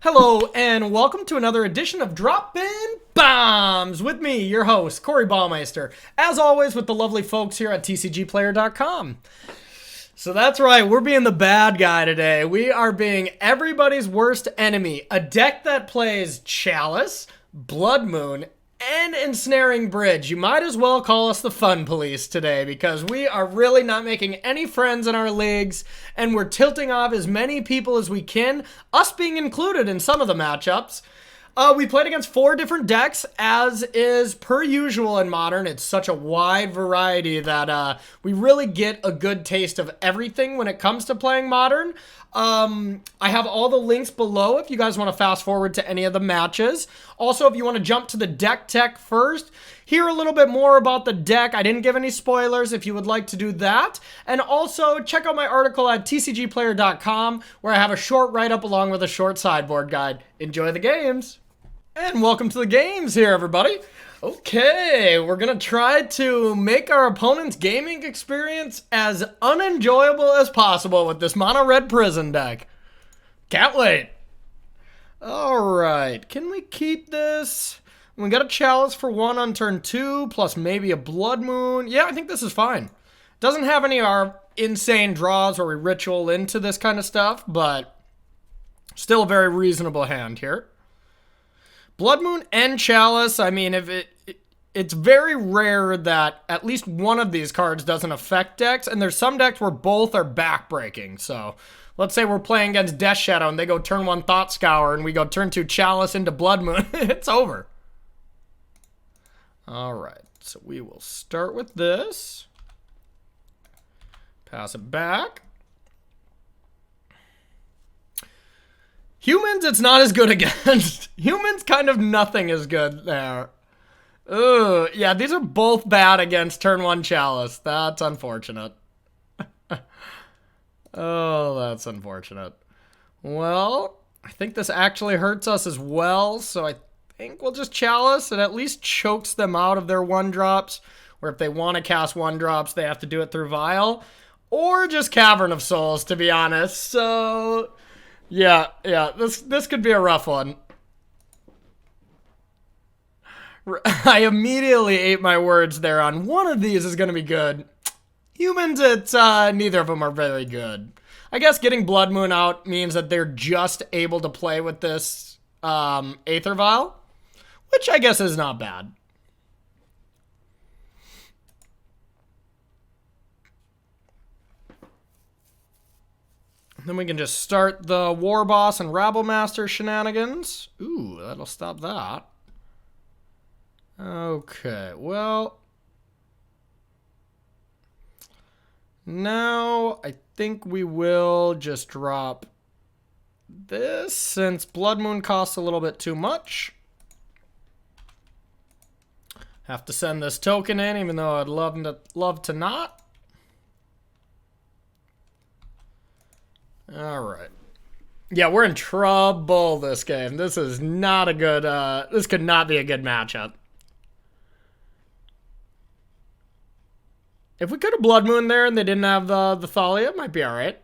Hello, and welcome to another edition of Droppin' Baums with me, your host, Corey Baumeister, as always with the lovely folks here at TCGplayer.com. So that's right, we're being the bad guy today. We are being everybody's worst enemy, a deck that plays Chalice, Blood Moon, and Ensnaring Bridge. You might as well call us the fun police today because we are really not making any friends in our leagues and we're tilting off as many people as we can, us being included in some of the matchups. We played against 4 different decks, as is per usual in Modern. It's such a wide variety that we really get a good taste of everything when it comes to playing Modern. I have all the links below if you guys want to fast forward to any of the matches. Also, if you want to jump to the deck tech first, hear a little bit more about the deck. I didn't give any spoilers if you would like to do that. And also, check out my article at TCGplayer.com where I have a short write-up along with a short sideboard guide. Enjoy the games! And welcome to the games here, everybody. Okay, we're gonna try to make our opponent's gaming experience as unenjoyable as possible with this mono red prison deck. Can't wait. Alright, can we keep this? We got a Chalice for 1 on turn 2, plus maybe a Blood Moon. Yeah, I think this is fine. Doesn't have any of our insane draws where we ritual into this kind of stuff, but still a very reasonable hand here. Blood Moon and Chalice, I mean, it's very rare that at least one of these cards doesn't affect decks, and there's some decks where both are backbreaking. So, let's say we're playing against Death Shadow, and they go turn 1 Thought Scour, and we go turn 2 Chalice into Blood Moon. It's over. Alright, so we will start with this. Pass it back. Humans, it's not as good against. Humans, kind of nothing is good there. Ooh, yeah, these are both bad against turn 1 Chalice. That's unfortunate. Oh, that's unfortunate. Well, I think this actually hurts us as well, so I think we'll just Chalice. It at least chokes them out of their 1-drops, where if they want to cast 1-drops, they have to do it through Vial, or just Cavern of Souls, to be honest. So, yeah, this could be a rough one. I immediately ate my words there on one of these is going to be good. Humans, it's neither of them are very good. I guess getting Blood Moon out means that they're just able to play with this Aether Vial, which I guess is not bad. Then we can just start the War Boss and Rabble Master shenanigans. Ooh, that'll stop that. Okay, well, now I think we will just drop this since Blood Moon costs a little bit too much. Have to send this token in, even though I'd love to not. Alright. Yeah, we're in trouble this game. This is not a good, this could not be a good matchup. If we could have Blood Moon there and they didn't have the Thalia, it might be alright.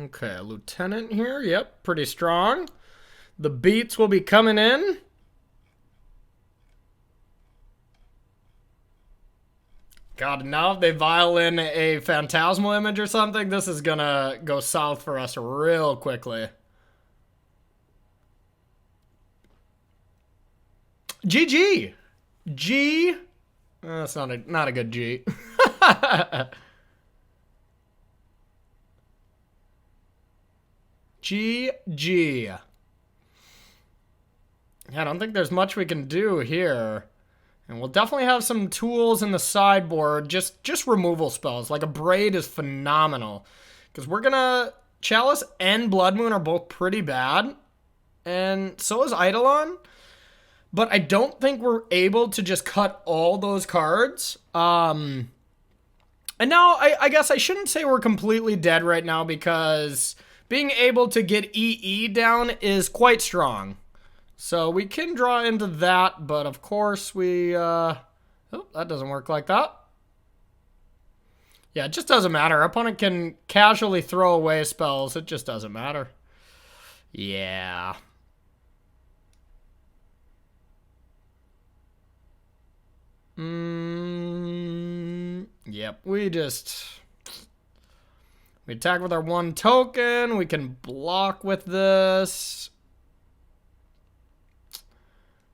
Okay, a Lieutenant here. Yep, pretty strong. The beats will be coming in. God, now if they vial in a Phantasmal Image or something, this is gonna go south for us real quickly. GG. G. That's not a good G. GG. Yeah, I don't think there's much we can do here. And we'll definitely have some tools in the sideboard, just removal spells. Like a Braid is phenomenal. Because we're gonna... Chalice and Blood Moon are both pretty bad. And so is Eidolon. But I don't think we're able to just cut all those cards. And now, I guess I shouldn't say we're completely dead right now because being able to get EE down is quite strong. So we can draw into that, but of course we, Oh, that doesn't work like that. Yeah, it just doesn't matter. Our opponent can casually throw away spells. It just doesn't matter. Yeah. Yep, we attack with our 1 token. We can block with this.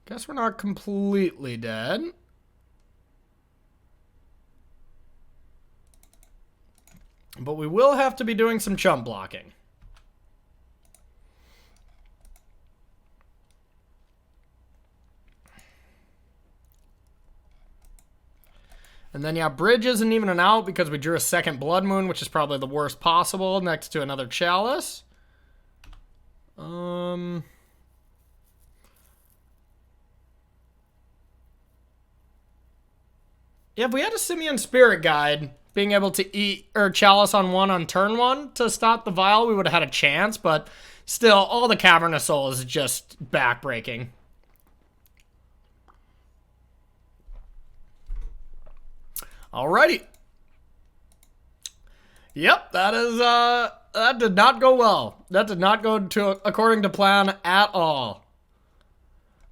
Guess we're not completely dead. But we will have to be doing some chump blocking. And then, yeah, Bridge isn't even an out because we drew a second Blood Moon, which is probably the worst possible, next to another Chalice. Yeah, if we had a Simian Spirit Guide, being able to eat or Chalice on 1 on turn 1 to stop the Vial, we would have had a chance, but still, all the Cavernous Soul is just backbreaking. Alrighty. Yep, that did not go well. That did not go according to plan at all.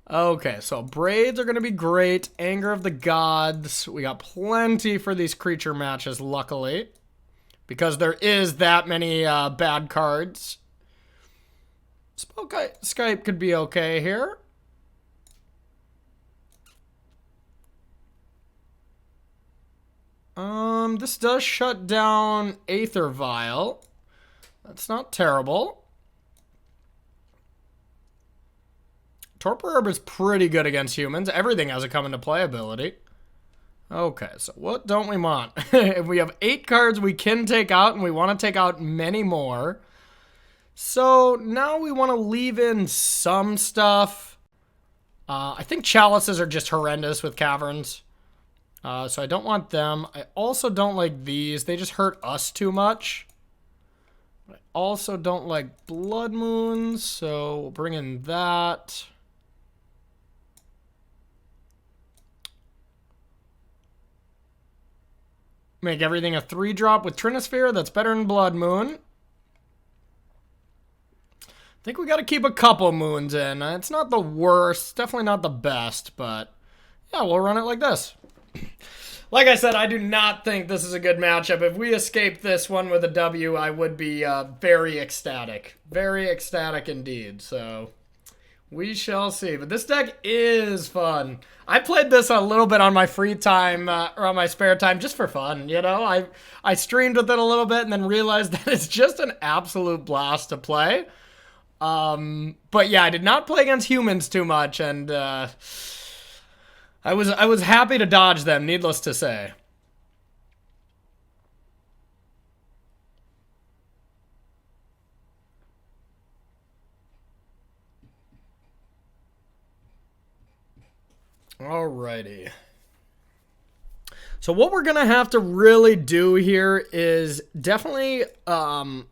Okay, so Braids are going to be great. Anger of the Gods. We got plenty for these creature matches, luckily. Because there is that many bad cards. Skype could be okay here. This does shut down Aether Vial. That's not terrible. Torpor Herb is pretty good against humans. Everything has a come into play ability. Okay, so what don't we want? If we have 8 cards we can take out, and we want to take out many more. So now we want to leave in some stuff. I think Chalices are just horrendous with Caverns. So I don't want them. I also don't like these. They just hurt us too much. I also don't like Blood Moons, so we'll bring in that. Make everything a 3-drop with Trinisphere. That's better than Blood Moon. I think we got to keep a couple moons in. It's not the worst. Definitely not the best, but yeah, we'll run it like this. Like I said, I do not think this is a good matchup. If we escape this one with a W, I would be very ecstatic. Very ecstatic indeed. So we shall see. But this deck is fun. I played this a little bit on my free time or on my spare time just for fun. You know, I streamed with it a little bit and then realized that it's just an absolute blast to play. But yeah, I did not play against humans too much, and I was happy to dodge them, needless to say. Alrighty. So what we're going to have to really do here is definitely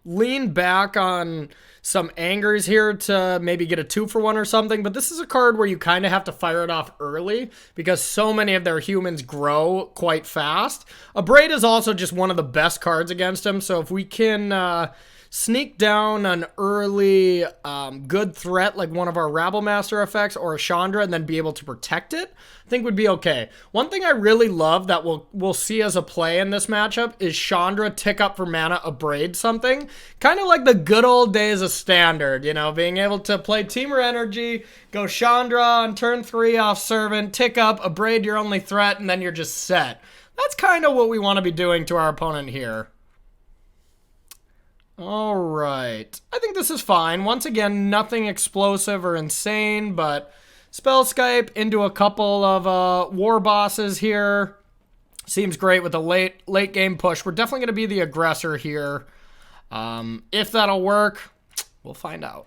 lean back on some angers here to maybe get a 2-for-1 or something. But this is a card where you kind of have to fire it off early because so many of their humans grow quite fast. A Braid is also just one of the best cards against them. So if we can sneak down an early good threat like one of our Rabblemaster effects or a Chandra and then be able to protect it, I think would be okay. One thing I really love that we'll see as a play in this matchup is Chandra tick up for mana, Abrade something. Kind of like the good old days of Standard, you know, being able to play Teamer Energy, go Chandra on turn 3 off Servant, tick up, Abrade your only threat, and then you're just set. That's kind of what we want to be doing to our opponent here. Alright, I think this is fine. Once again, nothing explosive or insane, but Spell Skype into a couple of war bosses here. Seems great with a late game push. We're definitely going to be the aggressor here. If that'll work, we'll find out.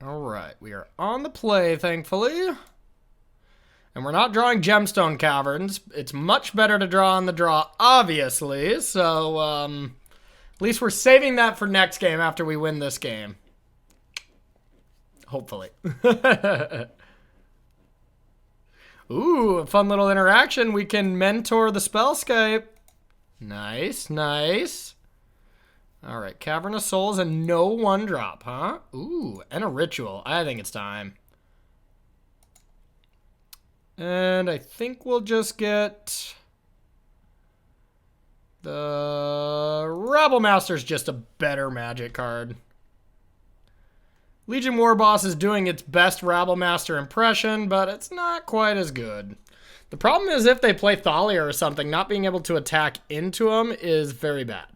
Alright, we are on the play, thankfully. And we're not drawing Gemstone Caverns. It's much better to draw on the draw, obviously. So, at least we're saving that for next game after we win this game. Hopefully. Ooh, a fun little interaction. We can mentor the spellscape. Nice, nice. All right, Cavern of Souls and no 1-drop, huh? Ooh, and a ritual. I think it's time. And I think we'll just get... the Rabble Master's just a better Magic card. Legion Warboss is doing its best Rabble Master impression, but it's not quite as good. The problem is if they play Thalia or something, not being able to attack into them is very bad.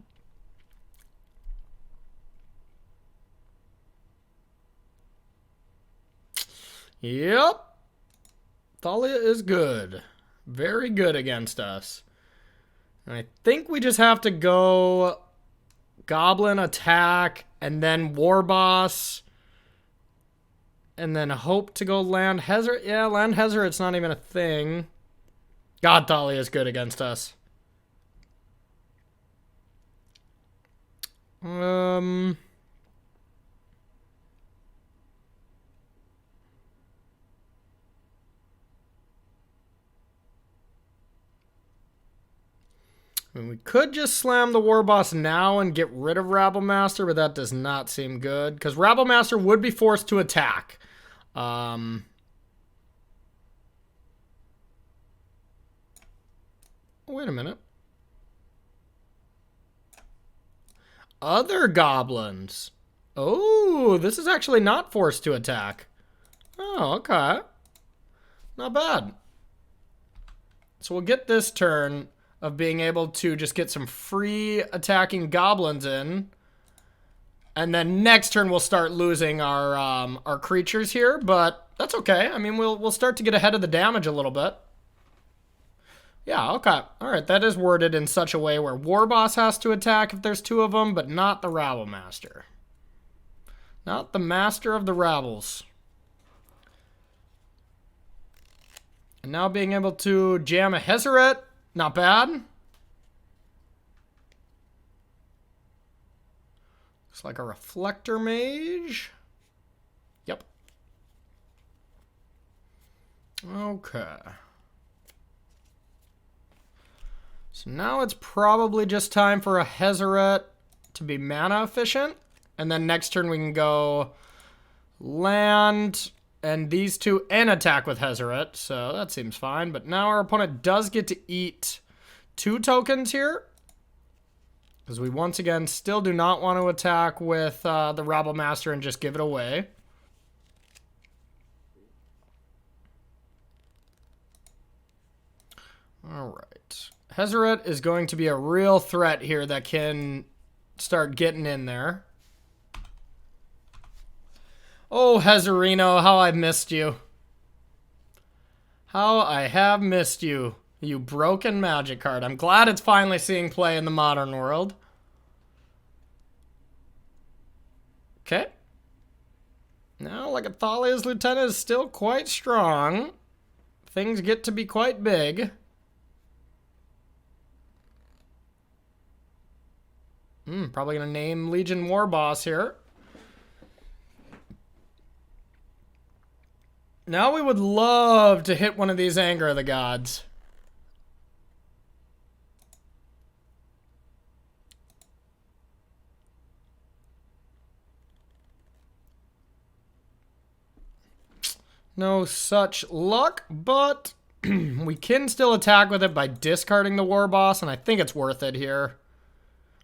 Yep. Thalia is good. Very good against us. And I think we just have to go Goblin attack and then Warboss. And then hope to go Land Hezzer. Yeah, Land Hezzer, it's not even a thing. God, Thalia is good against us. I mean, we could just slam the Warboss now and get rid of Rabble Master, but that does not seem good. Because Rabble Master would be forced to attack. Wait a minute. Other goblins. Oh, this is actually not forced to attack. Oh, okay. Not bad. So we'll get this turn of being able to just get some free attacking goblins in. And then next turn we'll start losing our creatures here, but that's okay. I mean, we'll start to get ahead of the damage a little bit. Yeah, okay. All right, that is worded in such a way where Warboss has to attack if there's 2 of them, but not the Rabble Master. Not the Master of the Rabbles. And now being able to jam a Hezeret, not bad. Looks like a Reflector Mage. Yep. Okay. So now it's probably just time for a Hezeret to be mana efficient. And then next turn we can go land and these 2 and attack with Hezeret. So that seems fine. But now our opponent does get to eat 2 tokens here. Because we once again still do not want to attack with the Rabble Master and just give it away. Alright. Hezeret is going to be a real threat here that can start getting in there. Oh, Hezerino, how I've missed you. How I have missed you, you broken Magic card. I'm glad it's finally seeing play in the modern world. Okay. Now, like a Thalia's Lieutenant is still quite strong. Things get to be quite big. Probably going to name Legion Warboss here. Now we would love to hit one of these Anger of the Gods. No such luck, but we can still attack with it by discarding the Warboss, and I think it's worth it here.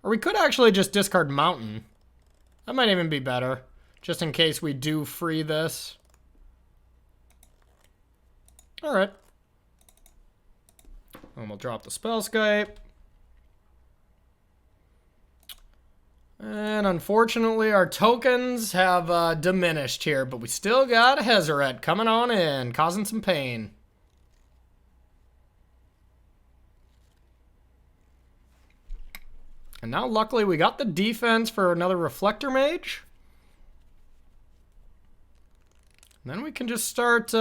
Or we could actually just discard Mountain. That might even be better, just in case we do free this. Alright. And we'll drop the Spellscape. And unfortunately, our tokens have diminished here, but we still got a Hezeret coming on in, causing some pain. And now, luckily, we got the defense for another Reflector Mage. And then we can just start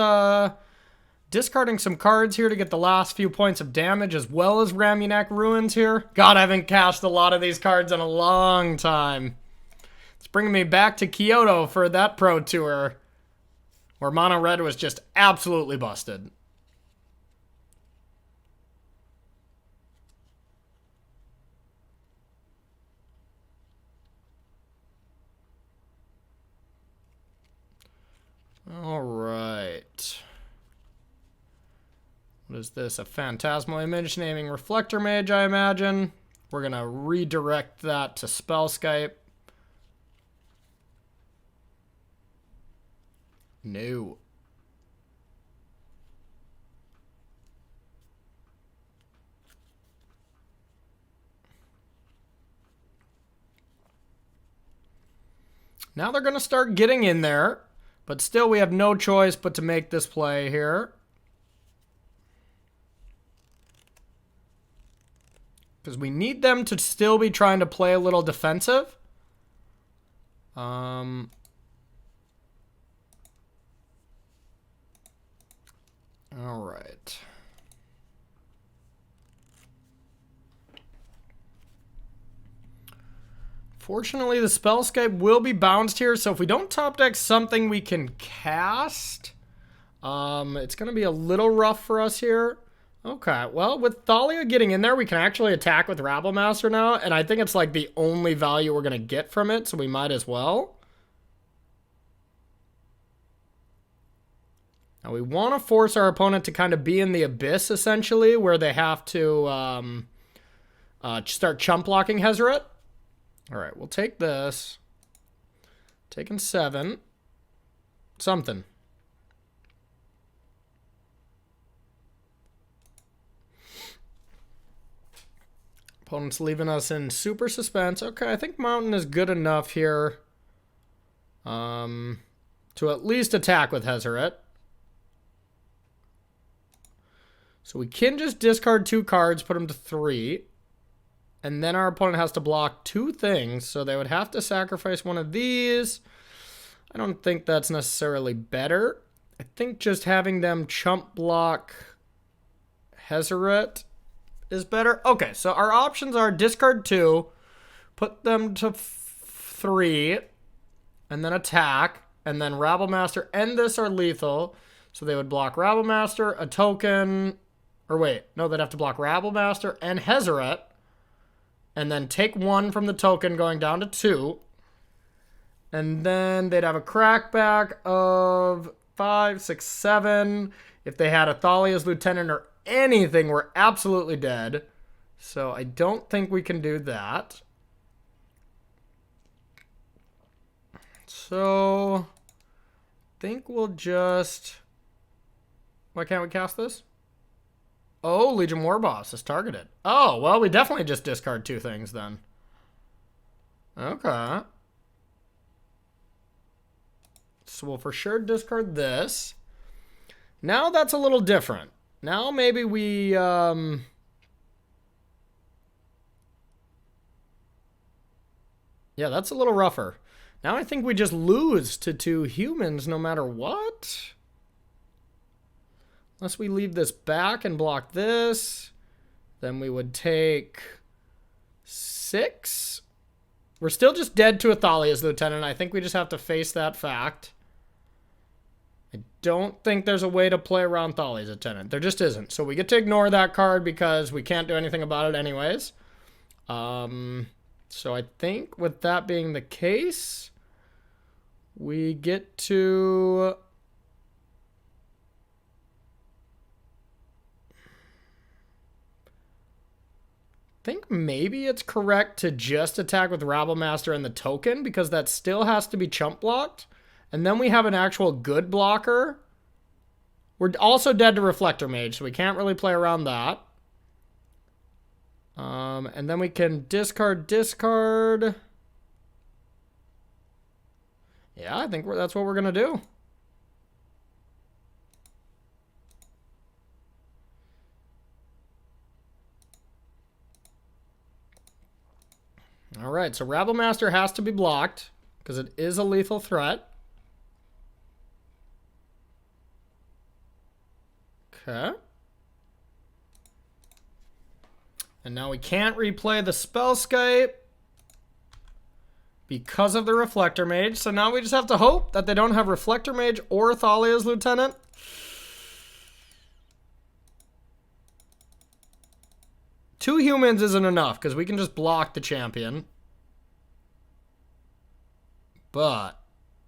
discarding some cards here to get the last few points of damage, as well as Ramunek Ruins here. God, I haven't cast a lot of these cards in a long time. It's bringing me back to Kyoto for that Pro Tour. where mono red was just absolutely busted. All right. What is this? A phantasmal image naming reflector mage, I imagine. We're going to redirect that to Spellscape. No. Now they're going to start getting in there, but still we have no choice but to make this play here. Because we need them to still be trying to play a little defensive. All right. Fortunately, the Spellscape will be bounced here, so if we don't top deck something we can cast, it's going to be a little rough for us here. Okay, well, with Thalia getting in there, we can actually attack with Rabblemaster now, and I think it's like the only value we're going to get from it, so we might as well. Now, we want to force our opponent to kind of be in the abyss, essentially, where they have to start chump blocking Hezret. All right, we'll take this. Taking 7. Something. Opponent's leaving us in super suspense. Okay, I think Mountain is good enough here to at least attack with Hezret. So we can just discard 2 cards, put them to 3. And then our opponent has to block 2 things, so they would have to sacrifice one of these. I don't think that's necessarily better. I think just having them chump block Hezret is better. Okay, so our options are discard 2, put them to 3, and then attack, and then Rabblemaster and this are lethal. So they would block Rabblemaster, a token, or wait, no, they'd have to block Rabblemaster and Hezret, and then take 1 from the token going down to 2. And then they'd have a crackback of 5, 6, 7. If they had a Thalia's Lieutenant or anything, we're absolutely dead. So I don't think we can do that. So I think we'll just... Why can't we cast this? Oh, Legion Warboss is targeted. Oh, well, we definitely just discard 2 things then. Okay. So we'll for sure discard this. Now that's a little different. Now maybe we... Yeah, that's a little rougher. Now I think we just lose to 2 humans no matter what. Unless we leave this back and block this, then we would take 6. We're still just dead to Athalia's Lieutenant. I think we just have to face that fact. I don't think there's a way to play around Thalia's Lieutenant. There just isn't. So we get to ignore that card because we can't do anything about it anyways. So I think with that being the case, we get to... I think maybe it's correct to just attack with Rabblemaster and the token because that still has to be chump blocked. And then we have an actual good blocker. We're also dead to Reflector Mage, so we can't really play around that. And then we can discard. Yeah, I think that's what we're going to do. All right, so Rabblemaster has to be blocked because it is a lethal threat. Okay. And now we can't replay the Spellscape because of the Reflector Mage. So now we just have to hope that they don't have Reflector Mage or Thalia's Lieutenant. Two humans isn't enough because we can just block the champion. But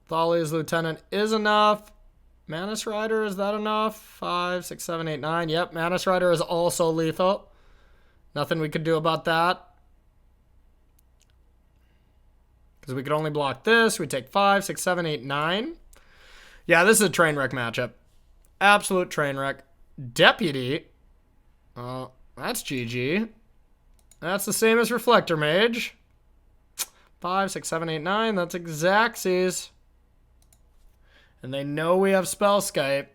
Thalia's Lieutenant is enough. Manus Rider, is that enough? 5, 6, 7, 8, 9. Yep, Manus Rider is also lethal. Nothing we could do about that. Because we could only block this. We take 5, 6, 7, 8, 9. Yeah, this is a train wreck matchup. Absolute train wreck. Deputy. That's GG. That's the same as Reflector Mage. 5, 6, 7, 8, 9. That's Xaxes. And they know we have Spell Skype.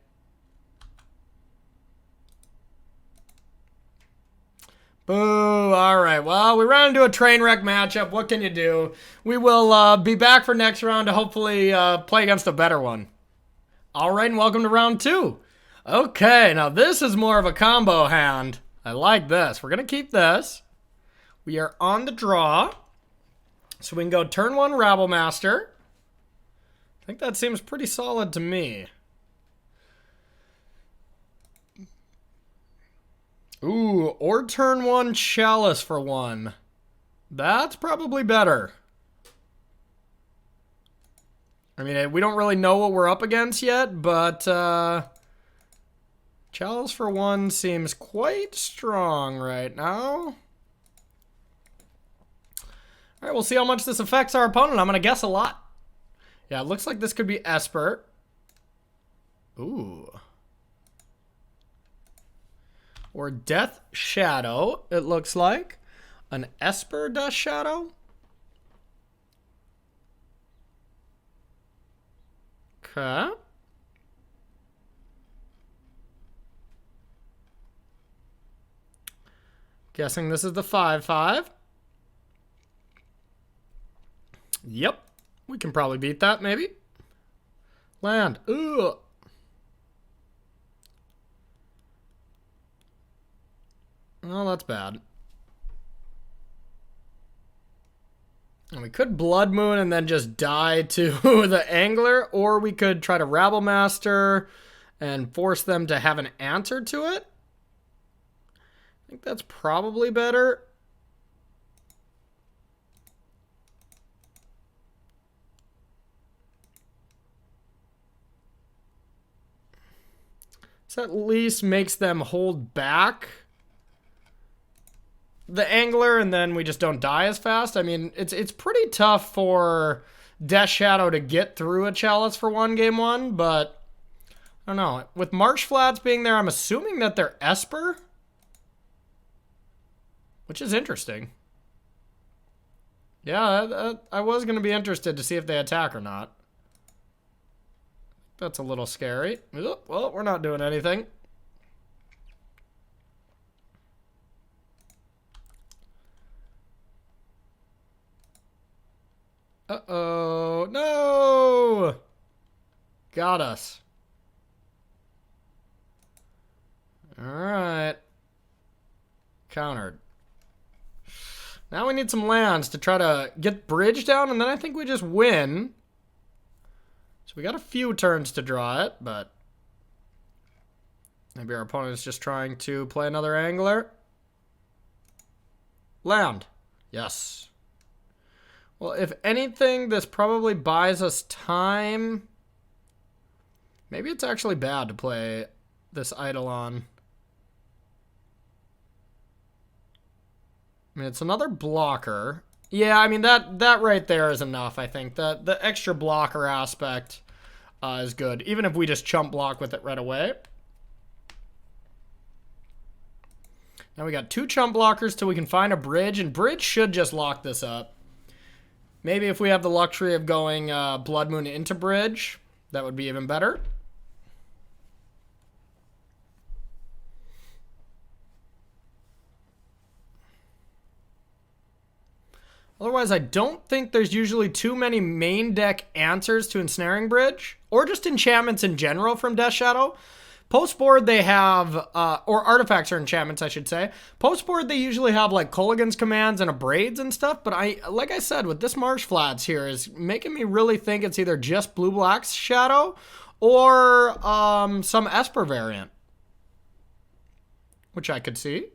Boo. All right. Well, we ran into a train wreck matchup. What can you do? We will be back for next round to hopefully play against a better one. All right, and welcome to round 2. Okay, now this is more of a combo hand. I like this. We're going to keep this. We are on the draw. So we can go turn 1 Rabble Master. I think that seems pretty solid to me. Ooh, or turn 1 Chalice for 1. That's probably better. I mean, we don't really know what we're up against yet, but Chalice for 1 seems quite strong right now. All right, we'll see how much this affects our opponent. I'm going to guess a lot. Yeah, it looks like this could be Esper. Ooh. Or Death Shadow, it looks like. An Esper Death Shadow? Okay. Guessing this is the 5/5. Yep. We can probably beat that, maybe. Land. Ugh. Oh, that's bad. And we could Blood Moon and then just die to the Angler, or we could try to Rabble Master and force them to have an answer to it. I think that's probably better. This at least makes them hold back the Angler, and then we just don't die as fast. I mean, it's pretty tough for Death Shadow to get through a Chalice for 1 game 1, but I don't know. With Marsh Flats being there, I'm assuming that they're Esper, which is interesting. Yeah, I was going to be interested to see if they attack or not. That's a little scary. Well, we're not doing anything. Uh-oh. No! Got us. Alright. Countered. Now we need some lands to try to get bridge down, and then I think we just win. So we got a few turns to draw it, but maybe our opponent is just trying to play another Angler. Land. Yes. Well, if anything, this probably buys us time. Maybe it's actually bad to play this Eidolon. I mean, it's another blocker. Yeah, I mean, that right there is enough, I think. The extra blocker aspect is good, even if we just chump block with it right away. Now we got 2 chump blockers till we can find a bridge, and bridge should just lock this up. Maybe if we have the luxury of going Blood Moon into bridge, that would be even better. Otherwise, I don't think there's usually too many main deck answers to Ensnaring Bridge, or just enchantments in general from Death Shadow. Post board they have, or artifacts or enchantments, I should say. Post board they usually have like Culligan's Commands and Abrades and stuff, but like I said, with this Marsh Flats here is making me really think it's either just blue-black's Shadow or some Esper variant, which I could see.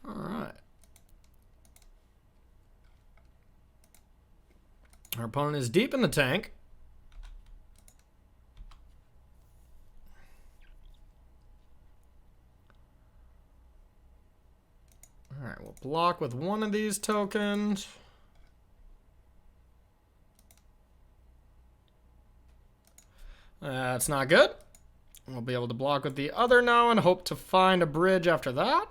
All right. Our opponent is deep in the tank. All right, we'll block with one of these tokens. That's not good. We'll be able to block with the other now and hope to find a bridge after that.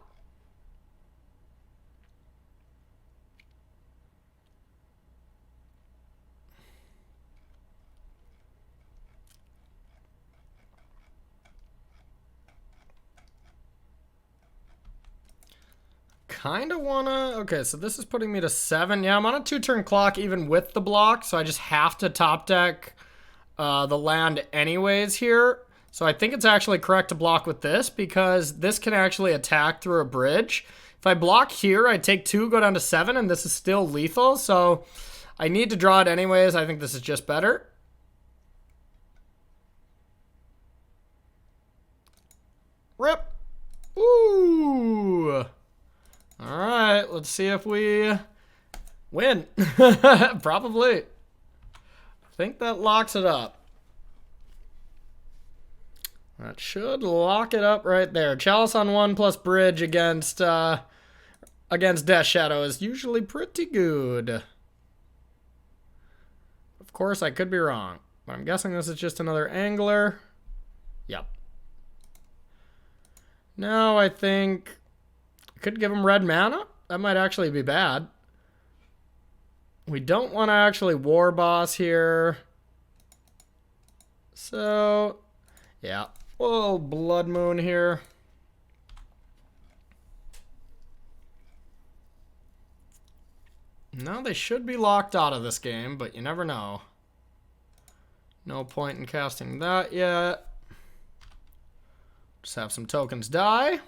Kind of want to... Okay, so this is putting me to 7. Yeah, I'm on a 2-turn clock even with the block, so I just have to top deck the land anyways here. So I think it's actually correct to block with this because this can actually attack through a bridge. If I block here, I take 2, go down to 7, and this is still lethal, so I need to draw it anyways. I think this is just better. Rip. Ooh. All right, let's see if we win. Probably. I think that locks it up. That should lock it up right there. Chalice on 1 plus bridge against Death Shadow is usually pretty good. Of course, I could be wrong, but I'm guessing this is just another angler. Yep. Now I think I could give him red mana. That might actually be bad. We don't want to actually War Boss here. So, yeah. Whoa, Blood Moon here. Now they should be locked out of this game, but you never know. No point in casting that yet. Just have some tokens die.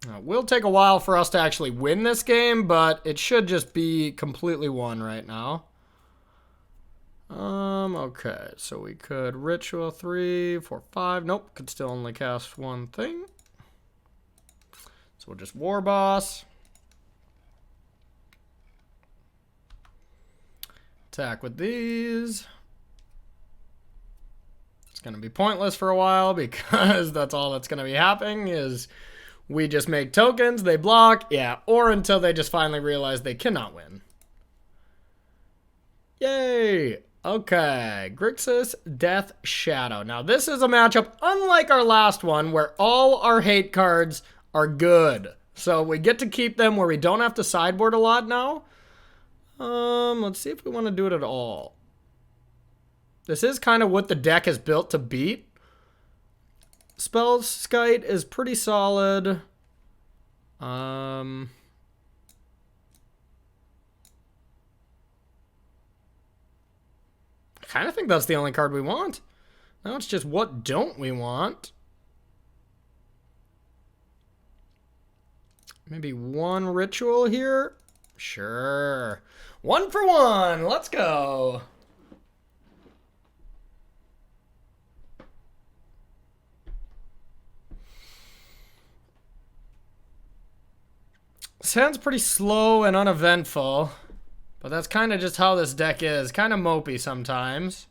It will take a while for us to actually win this game, but it should just be completely won right now. Okay, so we could Ritual 3, 4, 5. Nope, could still only cast one thing. So we'll just War Boss. Attack with these. It's going to be pointless for a while because that's all that's going to be happening is we just make tokens, they block, yeah, or until they just finally realize they cannot win. Yay! Okay, Grixis, Death Shadow. Now this is a matchup unlike our last one where all our hate cards are good. So we get to keep them where we don't have to sideboard a lot now. Let's see if we want to do it at all. This is kind of what the deck is built to beat. Spell Skite is pretty solid. I kind of think that's the only card we want. Now it's just what don't we want? Maybe one ritual here? Sure. 1 for 1. Let's go. Sounds pretty slow and uneventful, but that's kind of just how this deck is. Kind of mopey sometimes.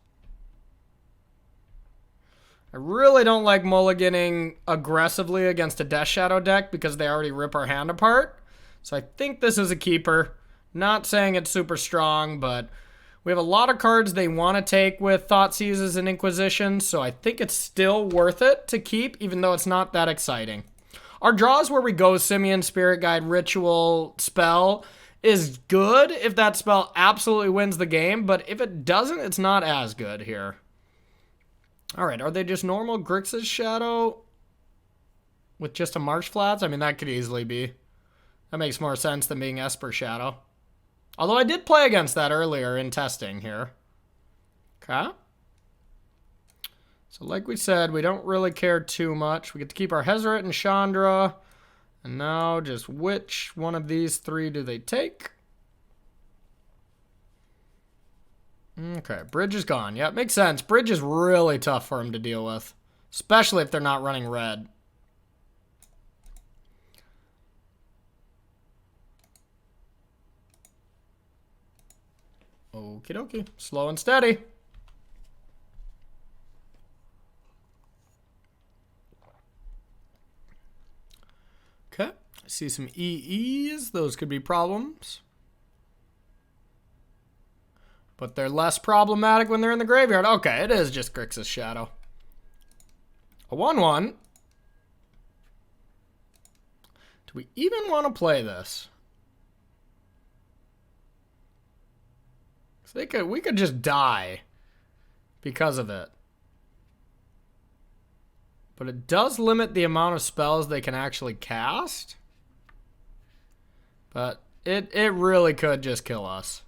I really don't like mulliganing aggressively against a Death Shadow deck because they already rip our hand apart. So I think this is a keeper. Not saying it's super strong, but we have a lot of cards they want to take with Thoughtseizes and Inquisition, so I think it's still worth it to keep, even though it's not that exciting. Our draws where we go Simian, Spirit Guide, Ritual, Spell is good if that spell absolutely wins the game, but if it doesn't, it's not as good here. All right, are they just normal Grixis Shadow with just a Marsh Flats? I mean, that could easily be. That makes more sense than being Esper Shadow. Although I did play against that earlier in testing here. Okay. So like we said, we don't really care too much. We get to keep our Hezret and Chandra. And now just which one of these three do they take? Okay, Bridge is gone. Yeah, it makes sense. Bridge is really tough for him to deal with. Especially if they're not running red. Okie dokie. Slow and steady. Okay. I see some EEs. Those could be problems. But they're less problematic when they're in the graveyard. Okay, it is just Grixis Shadow. A 1/1. Do we even want to play this? So we could just die because of it. But it does limit the amount of spells they can actually cast. But it really could just kill us.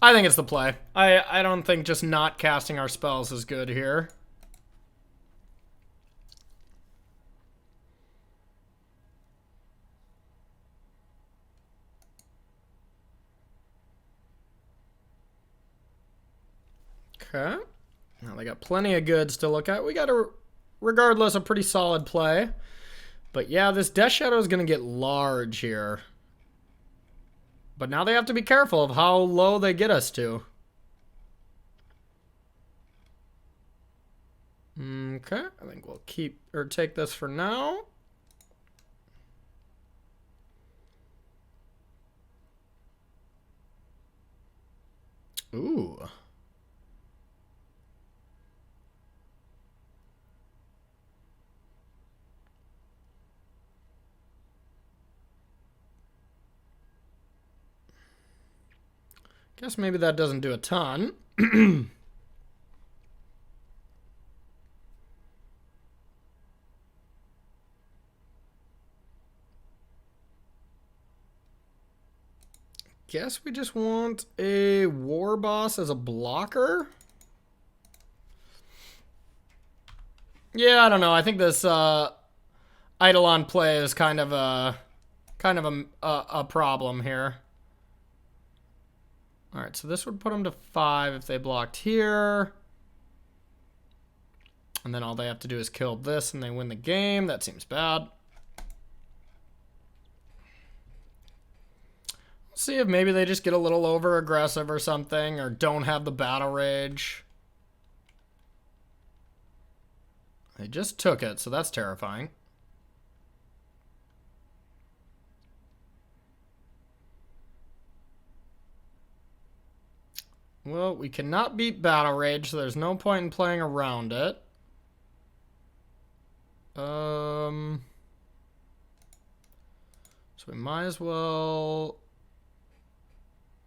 I think it's the play. I don't think just not casting our spells is good here. Okay. Now they got plenty of goods to look at. We got regardless, a pretty solid play. But yeah, this Death Shadow is going to get large here. But now they have to be careful of how low they get us to. Okay, I think we'll keep or take this for now. Ooh. Guess maybe that doesn't do a ton. Guess we just want a War Boss as a blocker. Yeah, I don't know. I think this Eidolon play is kind of a problem here. All right, so this would put them to 5 if they blocked here. And then all they have to do is kill this and they win the game. That seems bad. We'll see if maybe they just get a little over aggressive or something, or don't have the battle rage. They just took it, so that's terrifying. Well, we cannot beat Battle Rage, so there's no point in playing around it. So we might as well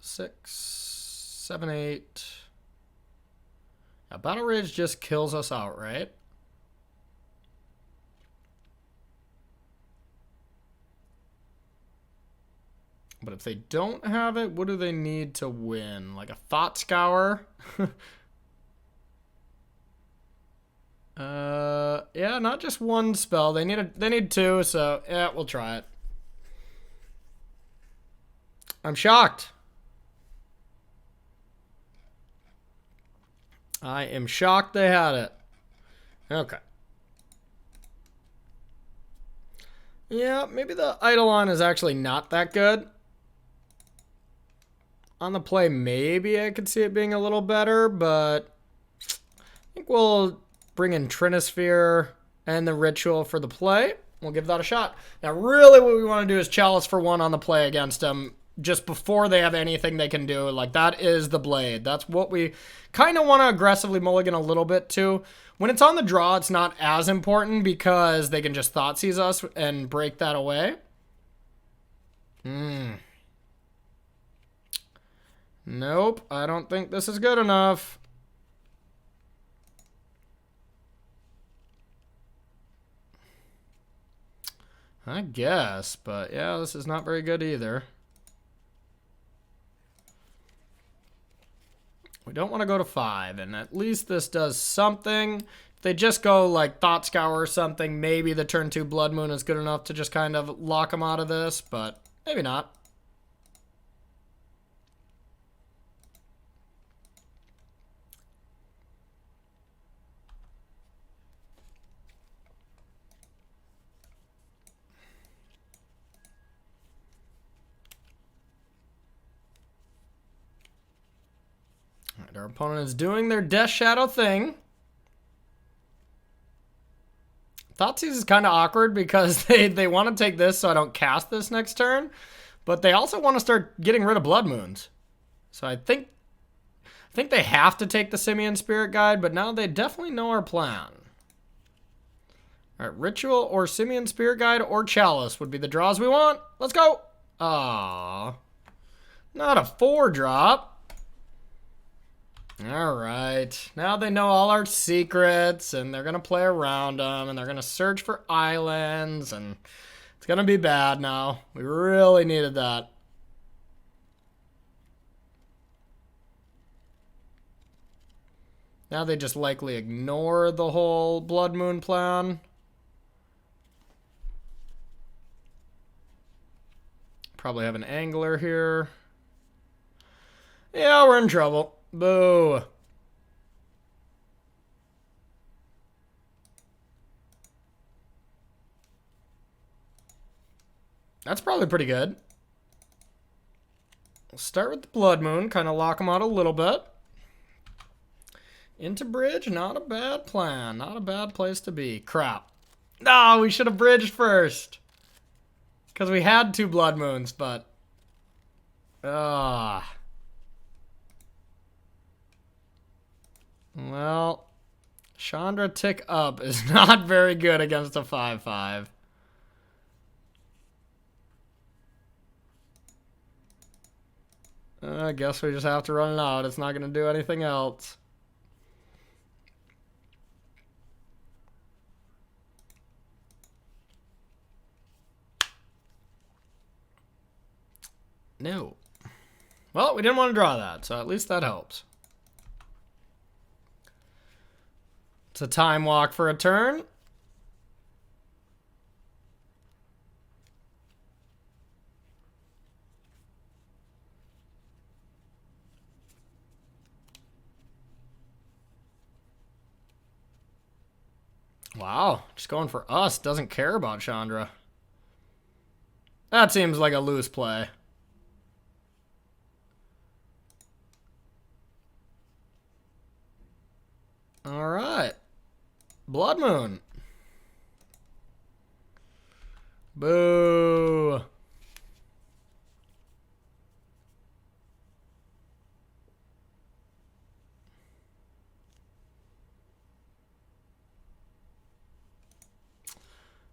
6, 7, 8. Yeah, Battle Rage just kills us outright. But if they don't have it, what do they need to win? Like a Thought Scour? Yeah, not just one spell. They need 2, so yeah, we'll try it. I'm shocked. I am shocked they had it. Okay. Yeah, maybe the Eidolon is actually not that good. On the play, maybe I could see it being a little better, but I think we'll bring in Trinisphere and the Ritual for the play. We'll give that a shot. Now, really what we want to do is Chalice for 1 on the play against them just before they have anything they can do. Like, that is the Blade. That's what we kind of want to aggressively mulligan a little bit to. When it's on the draw, it's not as important because they can just Thoughtseize us and break that away. Nope, I don't think this is good enough. I guess, but yeah, this is not very good either. We don't want to go to 5, and at least this does something. If they just go like Thought Scour or something, maybe the turn 2 Blood Moon is good enough to just kind of lock them out of this, but maybe not. Alright, our opponent is doing their Death Shadow thing. Thoughtseize is kind of awkward because they want to take this so I don't cast this next turn, but they also want to start getting rid of Blood Moons. So I think they have to take the Simian Spirit Guide, but now they definitely know our plan. Alright, Ritual or Simian Spirit Guide or Chalice would be the draws we want. Let's go! Aww. Not a 4-drop. Alright, now they know all our secrets, and they're going to play around them, and they're going to search for islands, and it's going to be bad now. We really needed that. Now they just likely ignore the whole Blood Moon plan. Probably have an angler here. Yeah, we're in trouble. Boo. That's probably pretty good. We'll start with the Blood Moon, kind of lock them out a little bit. Into bridge, not a bad plan. Not a bad place to be. Crap. No, we should have bridged first. Because we had 2 Blood Moons, but... Well, Chandra Tick Up is not very good against a 5/5. I guess we just have to run it out. It's not going to do anything else. No. Well, we didn't want to draw that, so at least that helps. It's a time walk for a turn. Wow, just going for us. Doesn't care about Chandra. That seems like a loose play. All right. Blood Moon. Boo.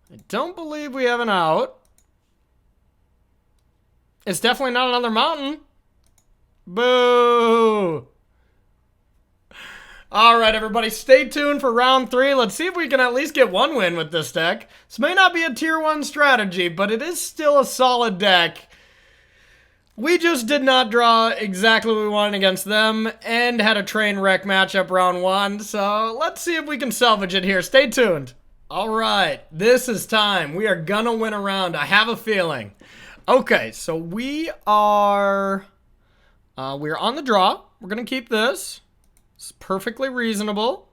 I don't believe we have an out. It's definitely not another mountain. Boo. All right, everybody, stay tuned for round 3. Let's see if we can at least get one win with this deck. This may not be a tier 1 strategy, but it is still a solid deck. We just did not draw exactly what we wanted against them and had a train wreck matchup round 1. So let's see if we can salvage it here. Stay tuned. All right, this is time. We are gonna win a round. I have a feeling. Okay, so we are on the draw. We're gonna keep this. It's perfectly reasonable.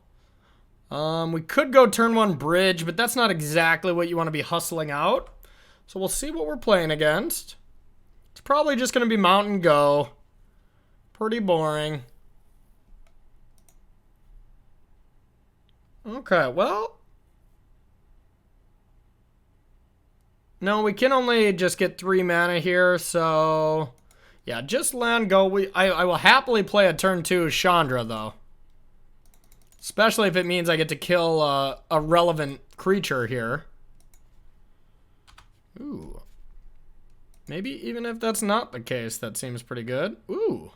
We could go turn 1 bridge, but that's not exactly what you want to be hustling out. So we'll see what we're playing against. It's probably just going to be Mountain Go. Pretty boring. Okay, well. No, we can only just get 3 mana here, so... Yeah, just land go. I will happily play a turn 2 Chandra, though. Especially if it means I get to kill a relevant creature here. Ooh. Maybe even if that's not the case, that seems pretty good. Ooh.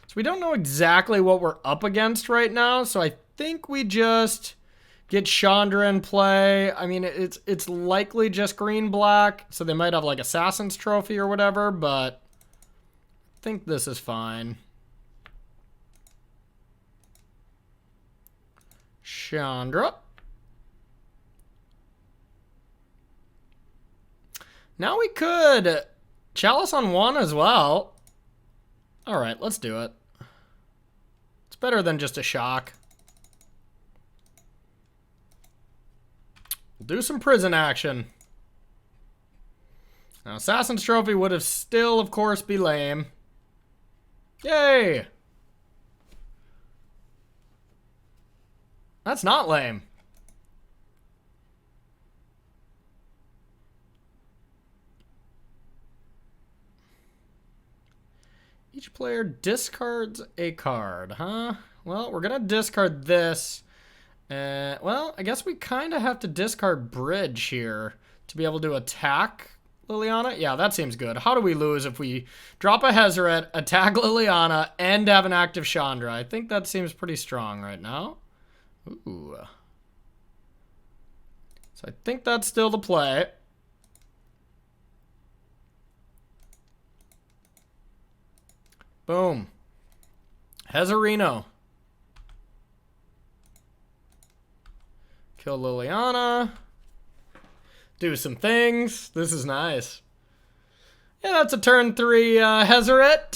So we don't know exactly what we're up against right now, so I think we just Get Chandra in play. I mean, it's likely just green-black, so they might have like Assassin's Trophy or whatever, but I think this is fine. Chandra. Now we could Chalice on 1 as well. All right, let's do it. It's better than just a shock. We'll do some prison action. Now, Assassin's Trophy would have still, of course, be lame. Yay! That's not lame. Each player discards a card, huh? Well, we're gonna discard this. Well, I guess we kind of have to discard Bridge here to be able to attack Liliana. Yeah, that seems good. How do we lose if we drop a Hezret, attack Liliana, and have an active Chandra? I think that seems pretty strong right now. Ooh. So I think that's still the play. Boom. Hezarino. Kill Liliana. Do some things. This is nice. Yeah, that's a turn 3 Hezret.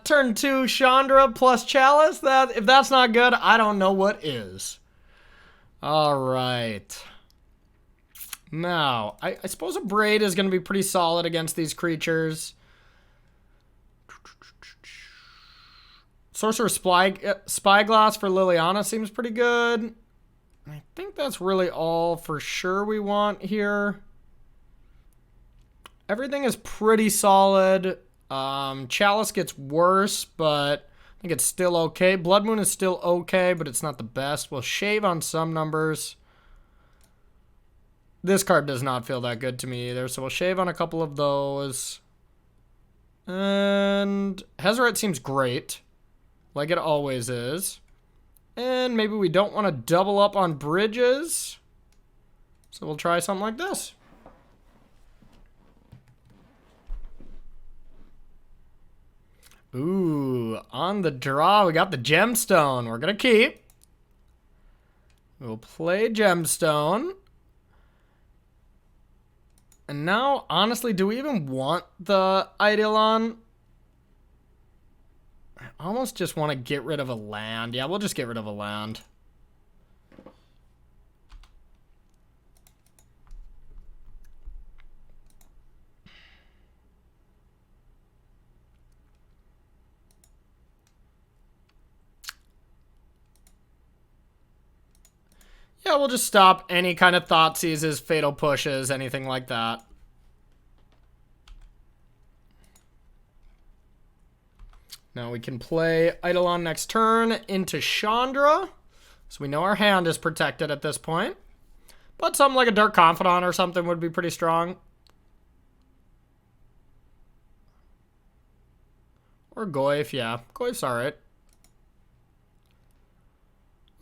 Turn 2 Chandra plus Chalice. If that's not good, I don't know what is. All right. Now, I suppose a Braid is going to be pretty solid against these creatures. Sorcerer's Spyglass for Liliana seems pretty good. I think that's really all for sure we want here. Everything is pretty solid. Chalice gets worse, but I think it's still okay. Blood Moon is still okay, but it's not the best. We'll shave on some numbers. This card does not feel that good to me either, so we'll shave on a couple of those. And Hezret seems great, like it always is. And maybe we don't want to double up on bridges, so we'll try something like this. Ooh, on the draw, we got the Gemstone. We're going to keep. We'll play Gemstone. And now, honestly, do we even want the Eidolon? I almost just want to get rid of a land. Yeah, we'll just get rid of a land. Yeah, we'll just stop any kind of thought seizes, fatal pushes, anything like that. Now we can play Eidolon next turn into Chandra. So we know our hand is protected at this point. But something like a Dark Confidant or something would be pretty strong. Or Goyf, yeah. Goyf's alright.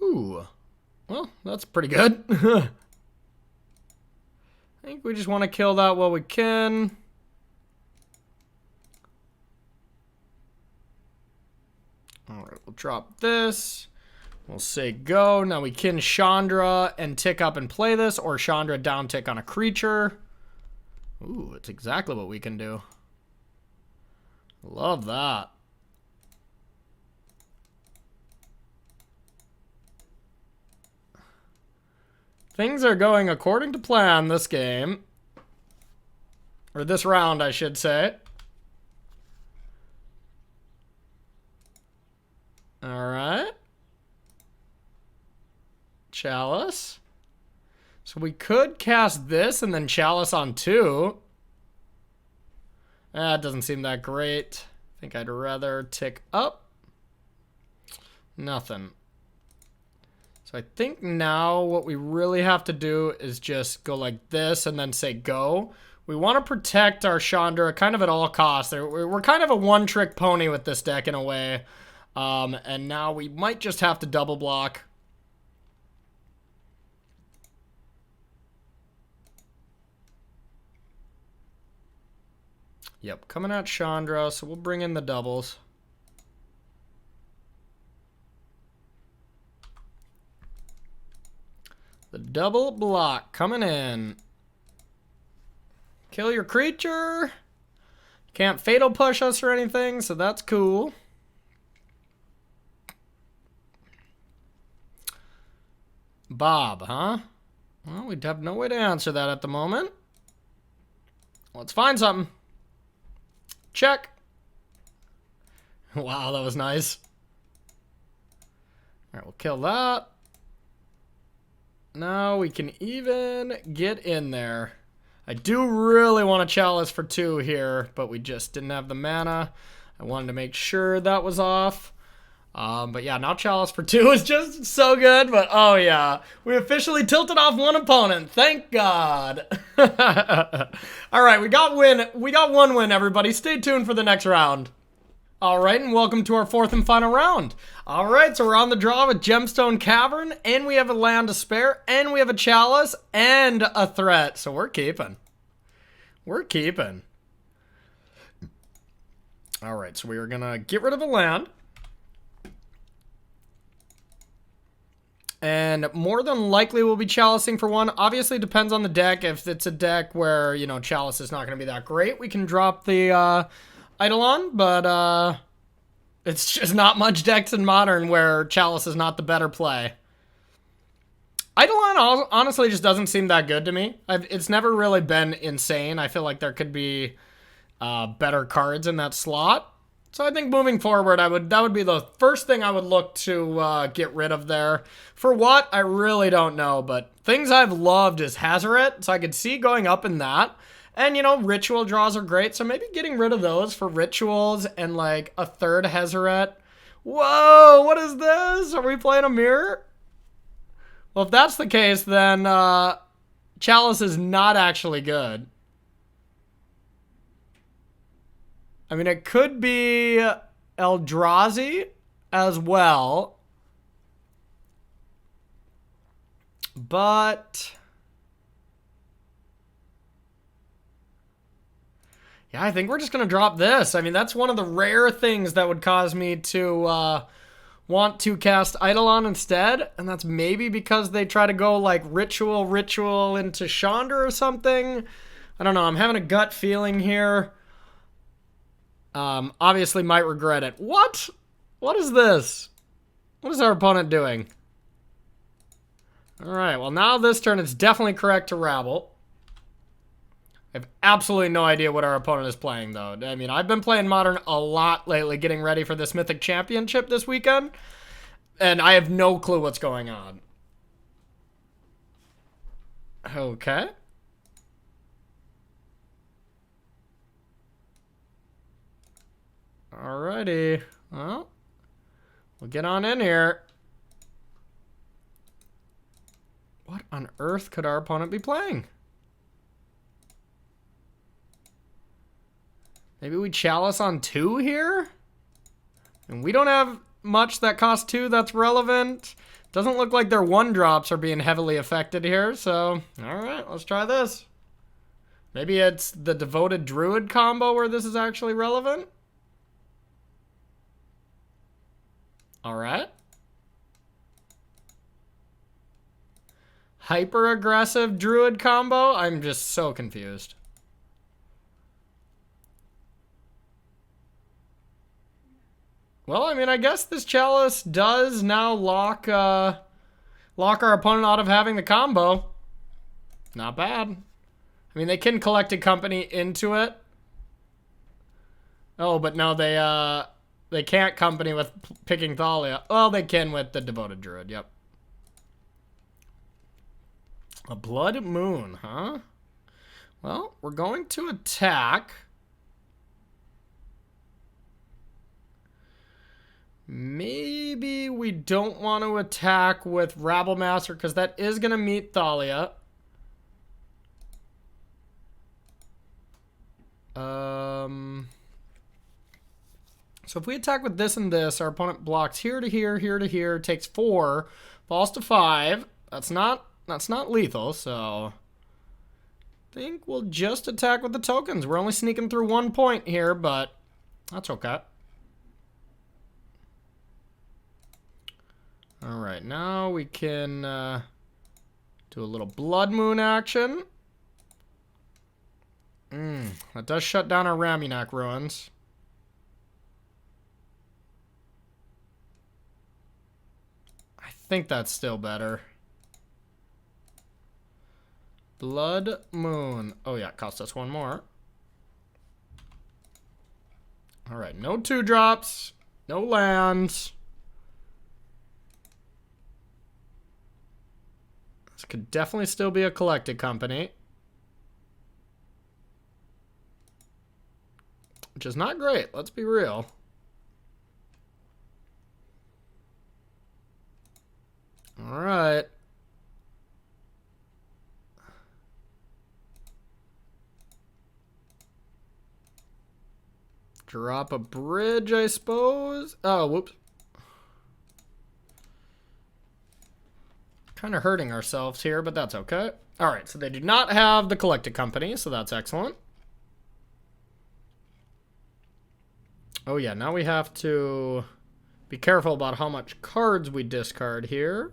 Ooh. Well, that's pretty good. I think we just want to kill that while we can. Alright, we'll drop this. We'll say go. Now we can Chandra and tick up and play this, or Chandra down tick on a creature. Ooh, it's exactly what we can do. Love that. Things are going according to plan this game. Or this round, I should say. Alright. Chalice. So we could cast this and then Chalice on 2. That doesn't seem that great. I think I'd rather tick up. Nothing. So I think now what we really have to do is just go like this and then say go. We want to protect our Chandra kind of at all costs. We're kind of a one-trick pony with this deck in a way. And now we might just have to double block. Yep, coming at Chandra, so we'll bring in the doubles. The double block coming in. Kill your creature. Can't fatal push us or anything, so that's cool. Bob, huh? Well, we'd have no way to answer that at the moment. Let's find something. Check. Wow, that was nice. Alright, we'll kill that. Now we can even get in there. I do really want a Chalice for 2 here, but we just didn't have the mana. I wanted to make sure that was off. But yeah, now Chalice for 2 is just so good, but oh yeah. We officially tilted off one opponent. Thank God. Alright, we got one win, everybody. Stay tuned for the next round. Alright, and welcome to our 4th and final round. Alright, so we're on the draw with Gemstone Cavern, and we have a land to spare, and we have a Chalice, and a threat. So we're keeping. We're keeping. Alright, so we are going to get rid of a land. And more than likely we'll be Chalicing for 1. Obviously depends on the deck. If it's a deck where, you know, Chalice is not going to be that great, we can drop the Eidolon, but it's just not much decks in Modern where Chalice is not the better play. Eidolon honestly just doesn't seem that good to me. It's never really been insane. I feel like there could be better cards in that slot. So I think moving forward, that would be the first thing I would look to get rid of there. For what? I really don't know, but things I've loved is Hazoret, so I could see going up in that. And, you know, ritual draws are great, so maybe getting rid of those for rituals and, like, a 3rd Hazoret. Whoa, what is this? Are we playing a mirror? Well, if that's the case, then Chalice is not actually good. I mean, it could be Eldrazi as well. But yeah, I think we're just going to drop this. I mean, that's one of the rare things that would cause me to want to cast Eidolon instead. And that's maybe because they try to go like ritual into Chandra or something. I don't know. I'm having a gut feeling here. Obviously might regret it. What? What is this? What is our opponent doing? Alright, well now this turn it's definitely correct to rabble. I have absolutely no idea what our opponent is playing though. I mean, I've been playing Modern a lot lately, getting ready for this Mythic Championship this weekend. And I have no clue what's going on. Okay. Alrighty. Well, we'll get on in here. What on earth could our opponent be playing? Maybe we Chalice on 2 here? And we don't have much that costs 2 that's relevant. Doesn't look like their 1-drops are being heavily affected here, so alright, let's try this. Maybe it's the Devoted Druid combo where this is actually relevant? Alright. Hyper-aggressive Druid combo? I'm just so confused. Well, I mean, I guess this Chalice does now lock our opponent out of having the combo. Not bad. I mean, they can collect a company into it. Oh, but no, they can't company with picking Thalia. Well, they can with the Devoted Druid, yep. A Blood Moon, huh? Well, we're going to attack. Maybe we don't want to attack with Rabblemaster because that is going to meet Thalia. So if we attack with this and this, our opponent blocks here to here, here to here, takes 4, falls to 5. That's not lethal, so think we'll just attack with the tokens. We're only sneaking through 1 point here, but that's okay. All right, now we can do a little Blood Moon action. That does shut down our Ramunap ruins. I think that's still better. Blood Moon. Oh yeah, it cost us 1 more. All right, no 2-drops, no lands. This could definitely still be a collected company. Which is not great, let's be real. All right. Drop a bridge, I suppose. Oh, whoops. Kind of hurting ourselves here, but that's okay. All right, so they do not have the collected company, so that's excellent. Oh yeah, now we have to be careful about how much cards we discard here.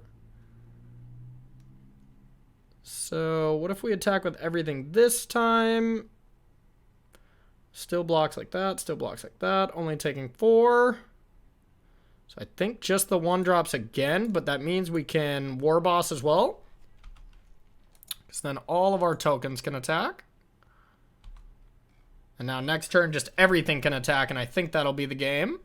So what if we attack with everything this time? Still blocks like that, still blocks like that, only taking 4. So I think just the 1-drops again, but that means we can War Boss as well. Because then all of our tokens can attack. And now next turn, just everything can attack, and I think that'll be the game.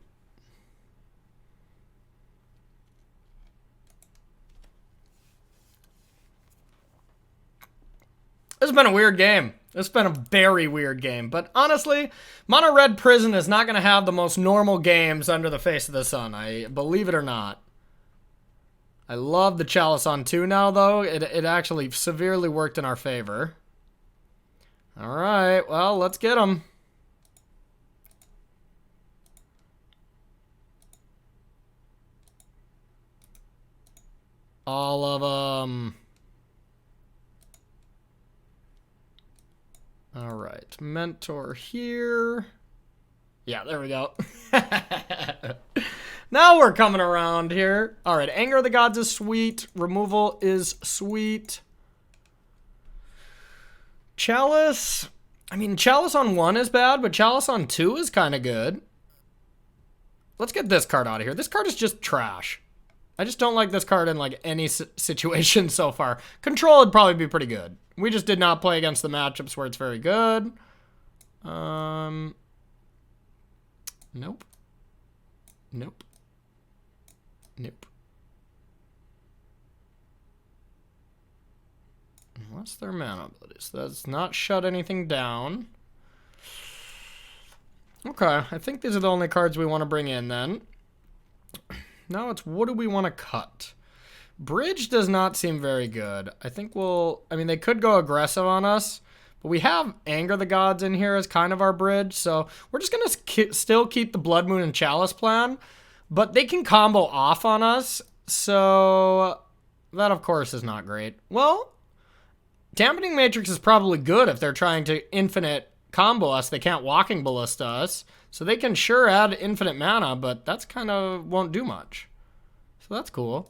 This has been a weird game. It's been a very weird game. But honestly, Mono Red Prison is not going to have the most normal games under the face of the sun. I believe it or not. I love the Chalice on 2 now, though. It actually severely worked in our favor. All right, well, let's get them. All of them. All right, Mentor here. Yeah, there we go. Now we're coming around here. All right, Anger of the Gods is sweet. Removal is sweet. Chalice. I mean, Chalice on 1 is bad, but Chalice on 2 is kind of good. Let's get this card out of here. This card is just trash. I just don't like this card in like any situation so far. Control would probably be pretty good. We just did not play against the matchups where it's very good. Nope. Nope. Nope. What's their mana ability? So that's not shut anything down. Okay, I think these are the only cards we want to bring in then. Now it's what do we want to cut? Bridge does not seem very good. I think I mean, they could go aggressive on us, but we have Anger the Gods in here as kind of our bridge, so we're just going to still keep the Blood Moon and Chalice plan, but they can combo off on us, so that, of course, is not great. Well, Dampening Matrix is probably good if they're trying to infinite combo us. They can't Walking Ballista us, so they can sure add infinite mana, but that's kind of won't do much. So that's cool.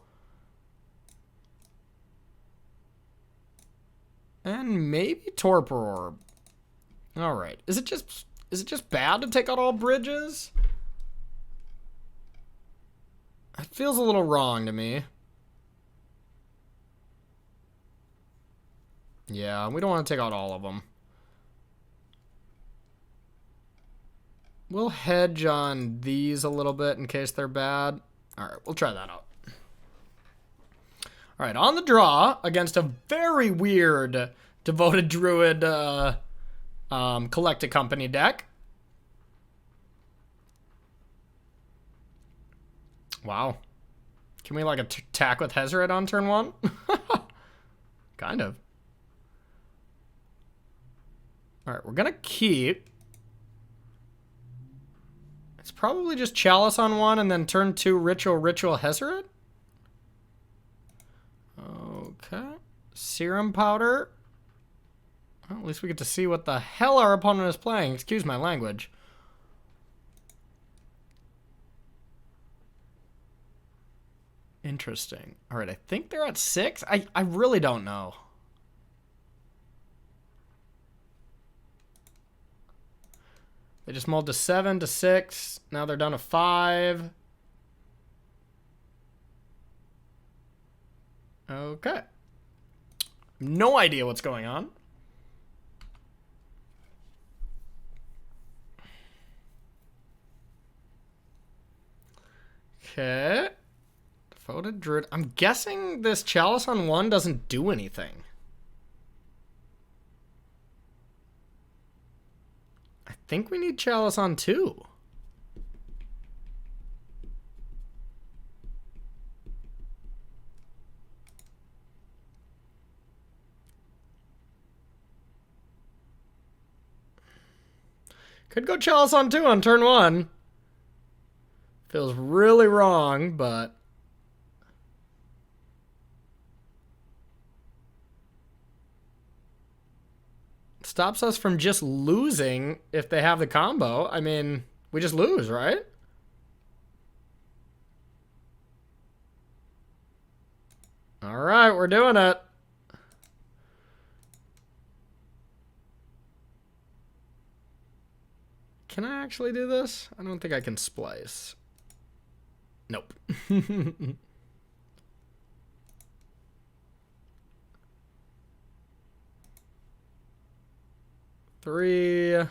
And maybe Torpor Orb. All right. Is it just bad to take out all bridges? It feels a little wrong to me. Yeah, we don't want to take out all of them. We'll hedge on these a little bit in case they're bad. All right, we'll try that out. All right, on the draw against a very weird Devoted Druid Collected Company deck. Wow. Can we like attack with Hezret on turn 1? Kind of. All right, we're going to keep. It's probably just Chalice on 1 and then turn 2 Ritual Hezret. Okay. Serum Powder. Well, at least we get to see what the hell our opponent is playing. Excuse my language. Interesting. All right, I think they're at 6. I really don't know. They just mulled to 7 to 6. Now they're down to 5. Okay. No idea what's going on. Okay. Devoted Druid. I'm guessing this Chalice on 1 doesn't do anything. I think we need Chalice on 2. Could go Chalice on 2 on turn 1. Feels really wrong, but... stops us from just losing if they have the combo. I mean, we just lose, right? All right, we're doing it. Can I actually do this? I don't think I can splice. Nope. 3.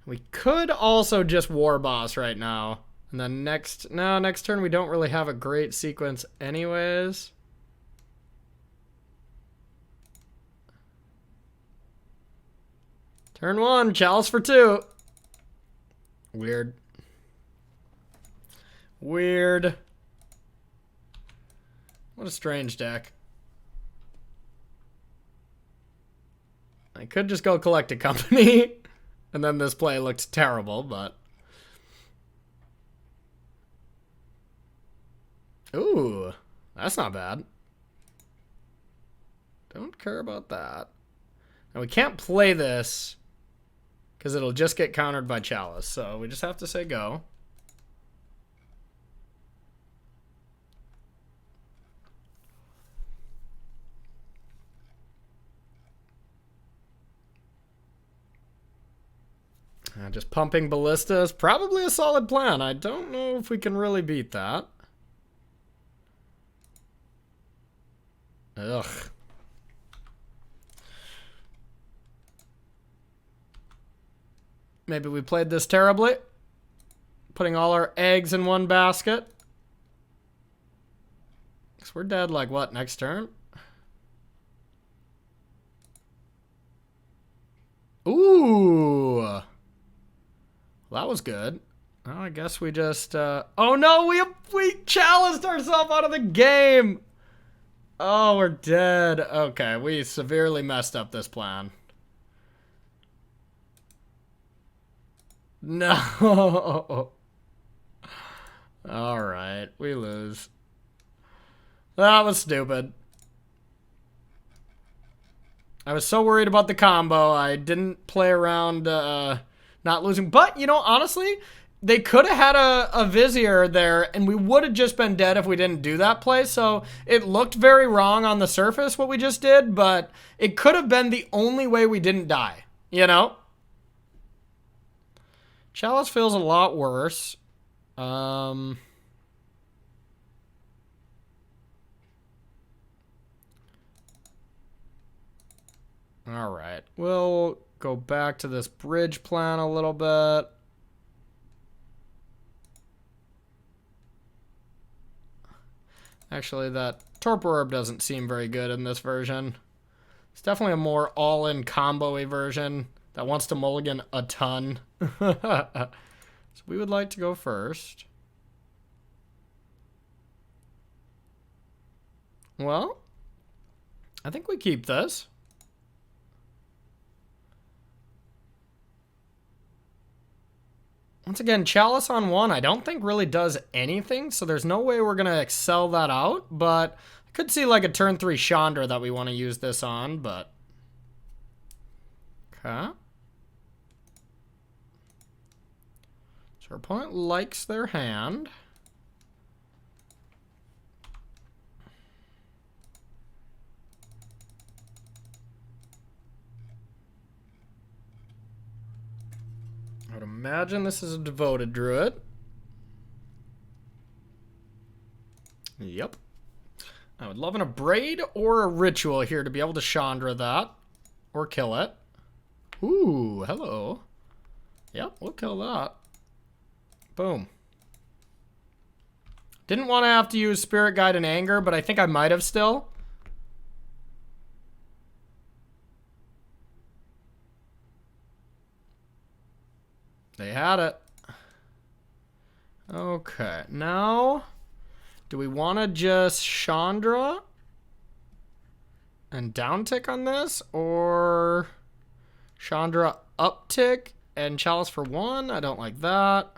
We could also just War Boss right now. And then next turn we don't really have a great sequence anyways. Turn 1, Chalice for 2. Weird. Weird. What a strange deck. I could just go collect a company, and then this play looked terrible, but... ooh, that's not bad. Don't care about that. Now, we can't play this, because it'll just get countered by Chalice, so we just have to say go. Just pumping Ballista is probably a solid plan. I don't know if we can really beat that. Ugh. Maybe we played this terribly. Putting all our eggs in one basket. Because we're dead like what, next turn? Ooh. Well, that was good. Oh, I guess we just... oh no, we chaliced ourselves out of the game! Oh, we're dead. Okay, we severely messed up this plan. No! Alright, we lose. That was stupid. I was so worried about the combo, I didn't play around... not losing. But, you know, honestly, they could have had a Vizier there, and we would have just been dead if we didn't do that play. So it looked very wrong on the surface, what we just did, but it could have been the only way we didn't die, you know? Chalice feels a lot worse. All right. We'll go back to this bridge plan a little bit. Actually, that Torpor Orb doesn't seem very good in this version. It's definitely a more all-in combo-y version that wants to mulligan a ton. So we would like to go first. Well, I think we keep this. Once again, Chalice on 1 I don't think really does anything, so there's no way we're going to excel that out, but I could see like a turn 3 Chandra that we want to use this on, but... Okay. So our opponent likes their hand. I would imagine this is a devoted druid. Yep. I would love an abrade or a ritual here to be able to Chandra that. Or kill it. Ooh, hello. Yep, we'll kill that. Boom. Didn't want to have to use Spirit Guide and Anger, but I think I might have still. They had it. Okay, now do we want to just Chandra and downtick on this, or Chandra uptick and Chalice for 1? I don't like that.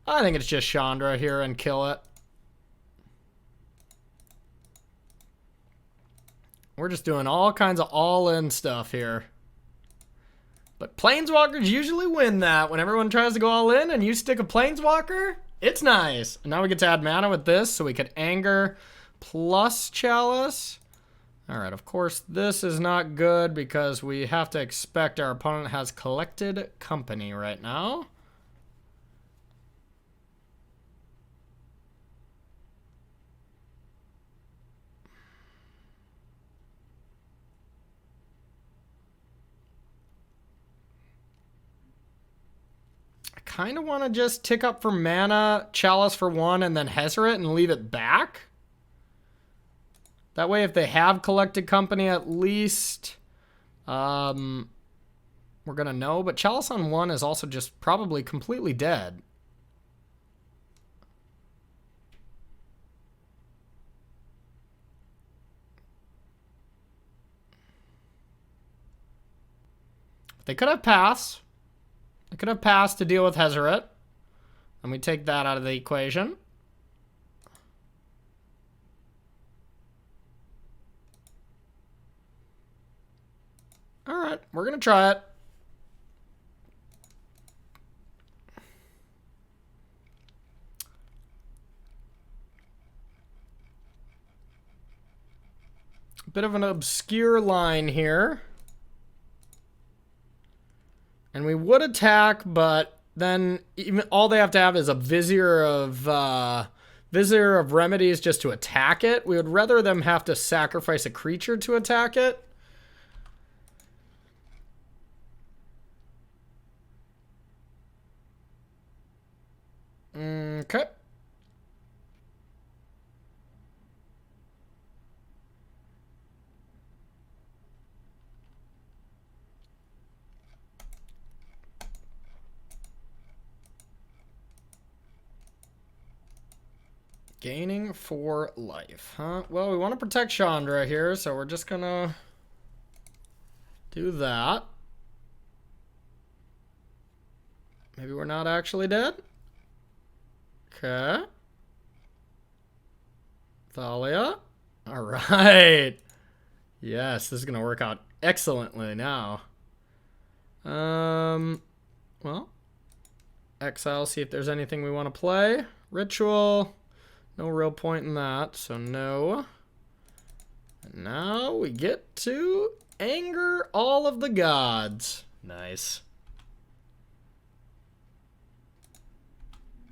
I think it's just Chandra here and kill it. We're just doing all kinds of all-in stuff here. But Planeswalkers usually win that. When everyone tries to go all in and you stick a Planeswalker, it's nice. And now we get to add mana with this, so we could Anger plus Chalice. Alright, of course, this is not good because we have to expect our opponent has Collected Company right now. Kind of want to just tick up for mana, Chalice for 1, and then Hezret and leave it back. That way, if they have Collected Company, at least we're going to know. But Chalice on 1 is also just probably completely dead. They could have Pass. I could have passed to deal with Hezret. And we take that out of the equation. Alright, we're going to try it. A bit of an obscure line here. And we would attack, but then even all they have to have is a Vizier of Remedies just to attack it. We would rather them have to sacrifice a creature to attack it. Okay. Gaining 4 life, huh? Well, we want to protect Chandra here, so we're just gonna do that. Maybe we're not actually dead. Okay. Thalia. All right. Yes, this is gonna work out excellently now. Well, exile, see if there's anything we want to play. Ritual. No real point in that, so no. And now we get to Anger all of the gods. Nice.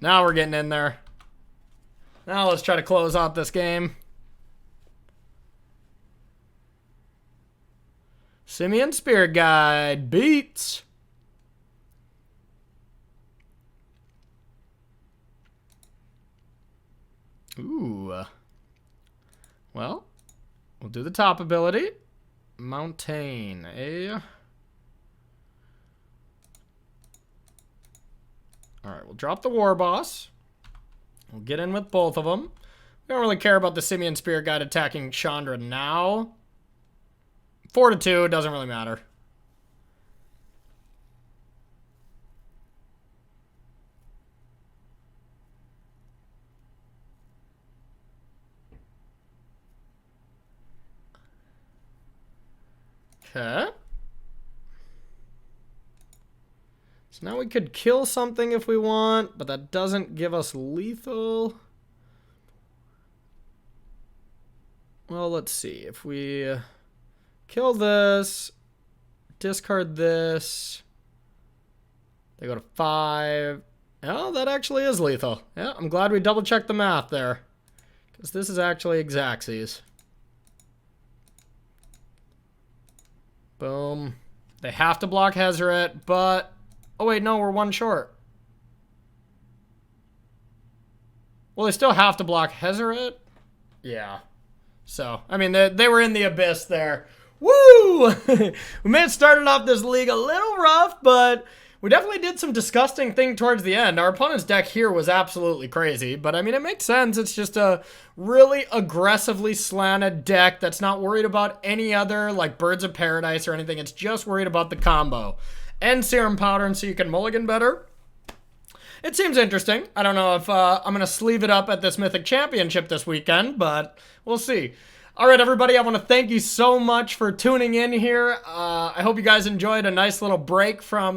Now we're getting in there. Now let's try to close out this game. Simian Spirit Guide beats. Ooh. Well, we'll do the top ability. Mountain. Alright, we'll drop the War Boss. We'll get in with both of them. We don't really care about the Simian Spirit Guide attacking Chandra now. 4 to 2, doesn't really matter. Okay. So now we could kill something if we want, but that doesn't give us lethal. Well, let's see. If we kill this, discard this, they go to 5. Oh, that actually is lethal. Yeah, I'm glad we double-checked the math there. Because this is actually Grixis. Boom. They have to block Hezret, but... Oh, wait, no, we're 1 short. Well, they still have to block Hezret? Yeah. So, I mean, they were in the abyss there. Woo! We may have started off this league a little rough, but we definitely did some disgusting thing towards the end. Our opponent's deck here was absolutely crazy, but I mean, it makes sense. It's just a really aggressively slanted deck that's not worried about any other, like, Birds of Paradise or anything. It's just worried about the combo. And Serum Powder, and so you can mulligan better. It seems interesting. I don't know if I'm going to sleeve it up at this Mythic Championship this weekend, but we'll see. All right, everybody, I want to thank you so much for tuning in here. I hope you guys enjoyed a nice little break from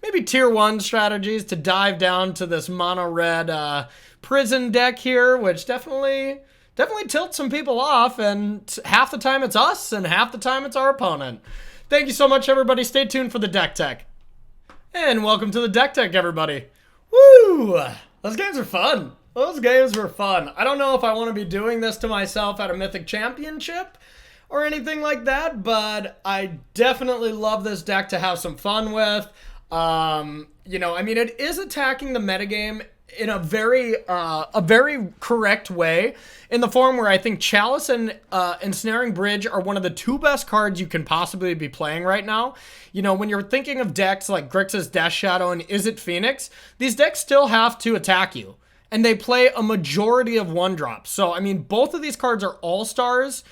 maybe Tier 1 strategies to dive down to this mono-red prison deck here, which definitely tilts some people off, and half the time it's us, and half the time it's our opponent. Thank you so much, everybody. Stay tuned for the deck tech. And welcome to the deck tech, everybody. Woo! Those games are fun. Those games were fun. I don't know if I want to be doing this to myself at a Mythic Championship or anything like that, but I definitely love this deck to have some fun with. You know, I mean, it is attacking the metagame in a very correct way, in the form where I think Chalice and Ensnaring Bridge are one of the 2 best cards you can possibly be playing right now. You know, when you're thinking of decks like Grixis, Death Shadow, and Is It Phoenix, these decks still have to attack you, and they play a majority of 1-drops. So, I mean, both of these cards are all-stars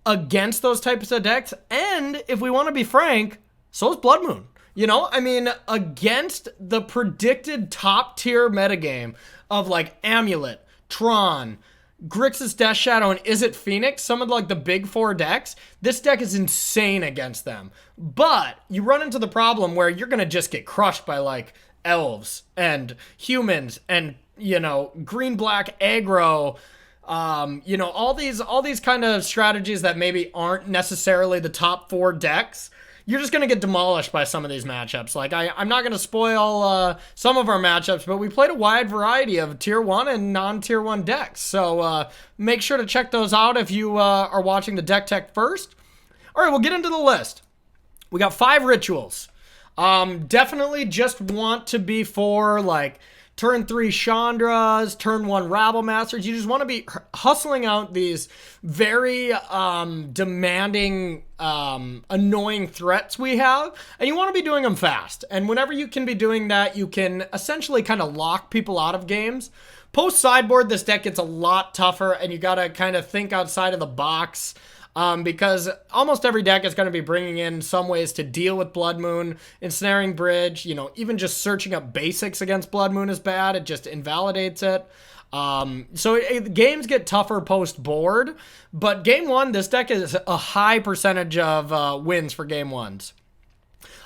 against those types of decks, and if we want to be frank, so is Blood Moon. You know, I mean, against the predicted top-tier metagame of, like, Amulet, Tron, Grixis, Death Shadow, and Is It Phoenix, some of, like, the big 4 decks, this deck is insane against them. But you run into the problem where you're going to just get crushed by, like, elves and humans and, you know, green-black aggro, you know, all these kind of strategies that maybe aren't necessarily the top 4 decks. You're just going to get demolished by some of these matchups. Like, I'm not going to spoil some of our matchups, but we played a wide variety of Tier 1 and non-Tier 1 decks. So make sure to check those out if you are watching the deck tech first. All right, we'll get into the list. We got 5 rituals. Definitely just want to be for, like, turn 3 Chandras, turn 1 Rabble Masters. You just want to be hustling out these very demanding, annoying threats we have, and you want to be doing them fast. And whenever you can be doing that, you can essentially kind of lock people out of games. Post sideboard, this deck gets a lot tougher, and you got to kind of think outside of the box. Because almost every deck is going to be bringing in some ways to deal with Blood Moon, Ensnaring Bridge. You know, even just searching up basics against Blood Moon is bad. It just invalidates it. Games get tougher post-board, but game 1, this deck is a high percentage of wins for game 1s.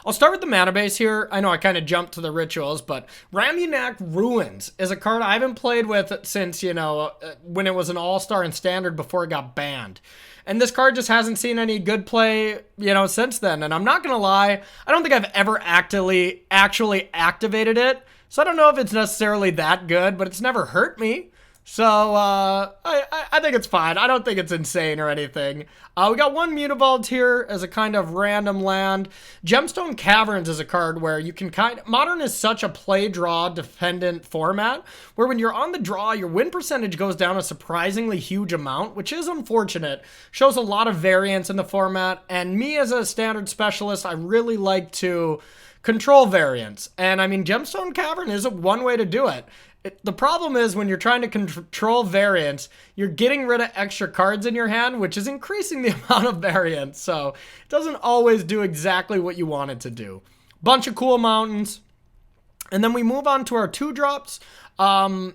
I'll start with the mana base here. I know I kind of jumped to the rituals, but Ramunap Ruins is a card I haven't played with since, you know, when it was an all-star and standard before it got banned. And this card just hasn't seen any good play, you know, since then. And I'm not going to lie, I don't think I've ever actually activated it. So I don't know if it's necessarily that good, but it's never hurt me. So I think it's fine. I don't think it's insane or anything. We got 1 Mutavault here as a kind of random land. Gemstone Caverns is a card where you can Modern is such a play-draw dependent format where when you're on the draw, your win percentage goes down a surprisingly huge amount, which is unfortunate. Shows a lot of variance in the format, and me as a standard specialist, I really like to control variance. And I mean, Gemstone Cavern is one way to do it. The problem is when you're trying to control variance, you're getting rid of extra cards in your hand, which is increasing the amount of variance. So it doesn't always do exactly what you want it to do. Bunch of cool mountains. And then we move on to our 2-drops. Eidolon,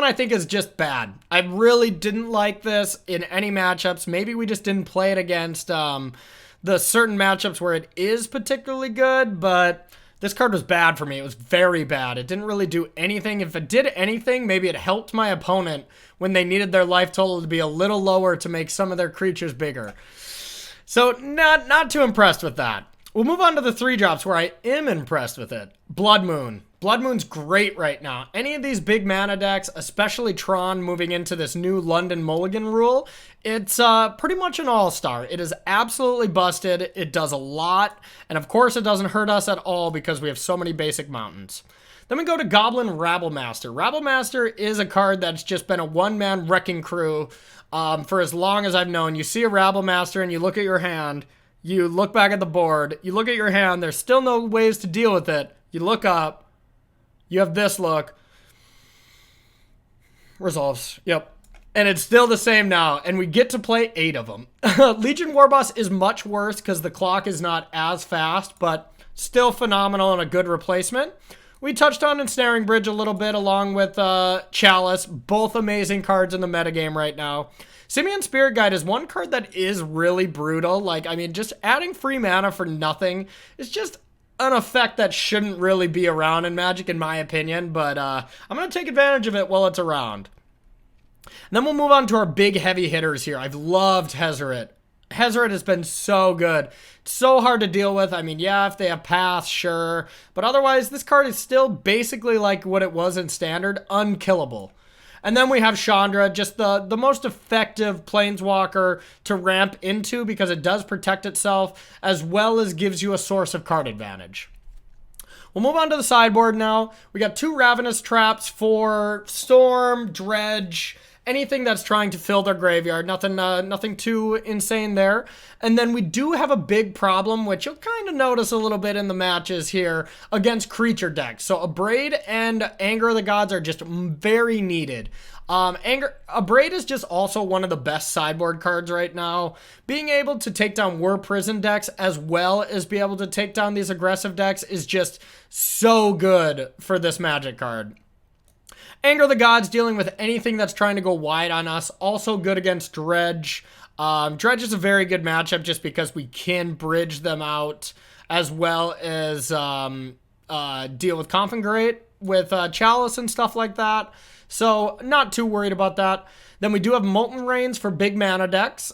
I think, is just bad. I really didn't like this in any matchups. Maybe we just didn't play it against the certain matchups where it is particularly good, but this card was bad for me. It was very bad. It didn't really do anything. If it did anything, maybe it helped my opponent when they needed their life total to be a little lower to make some of their creatures bigger. So not too impressed with that. We'll move on to the 3-drops where I am impressed with it. Blood Moon. Blood Moon's great right now. Any of these big mana decks, especially Tron moving into this new London Mulligan rule, it's pretty much an all-star. It is absolutely busted. It does a lot. And of course it doesn't hurt us at all because we have so many basic mountains. Then we go to Goblin Rabblemaster. Rabblemaster is a card that's just been a one-man wrecking crew for as long as I've known. You see a Rabblemaster and you look at your hand, you look back at the board, you look at your hand, there's still no ways to deal with it. You look up, you have this look, resolves, yep. And it's still the same now, and we get to play 8 of them. Legion Warboss is much worse because the clock is not as fast, but still phenomenal and a good replacement. We touched on Ensnaring Bridge a little bit along with Chalice, both amazing cards in the metagame right now. Simian Spirit Guide is one card that is really brutal. Like, I mean, just adding free mana for nothing is just an effect that shouldn't really be around in Magic, in my opinion, but I'm going to take advantage of it while it's around. And then we'll move on to our big heavy hitters here. I've loved Hezeret. Hezeret has been so good. It's so hard to deal with. I mean, yeah, if they have Path, sure. But otherwise, this card is still basically like what it was in Standard, unkillable. And then we have Chandra, just the most effective Planeswalker to ramp into because it does protect itself as well as gives you a source of card advantage. We'll move on to the sideboard now. We got 2 Ravenous Traps for Storm, Dredge, anything that's trying to fill their graveyard. Nothing too insane there. And then we do have a big problem, which you'll kind of notice a little bit in the matches here, against creature decks. So Abrade and Anger of the Gods are just very needed. Abrade is just also one of the best sideboard cards right now. Being able to take down War Prison decks as well as be able to take down these aggressive decks is just so good for this Magic card. Anger of the Gods, dealing with anything that's trying to go wide on us. Also good against Dredge. Dredge is a very good matchup just because we can bridge them out as well as deal with Conflagrate with Chalice and stuff like that. So not too worried about that. Then we do have Molten Rains for big mana decks.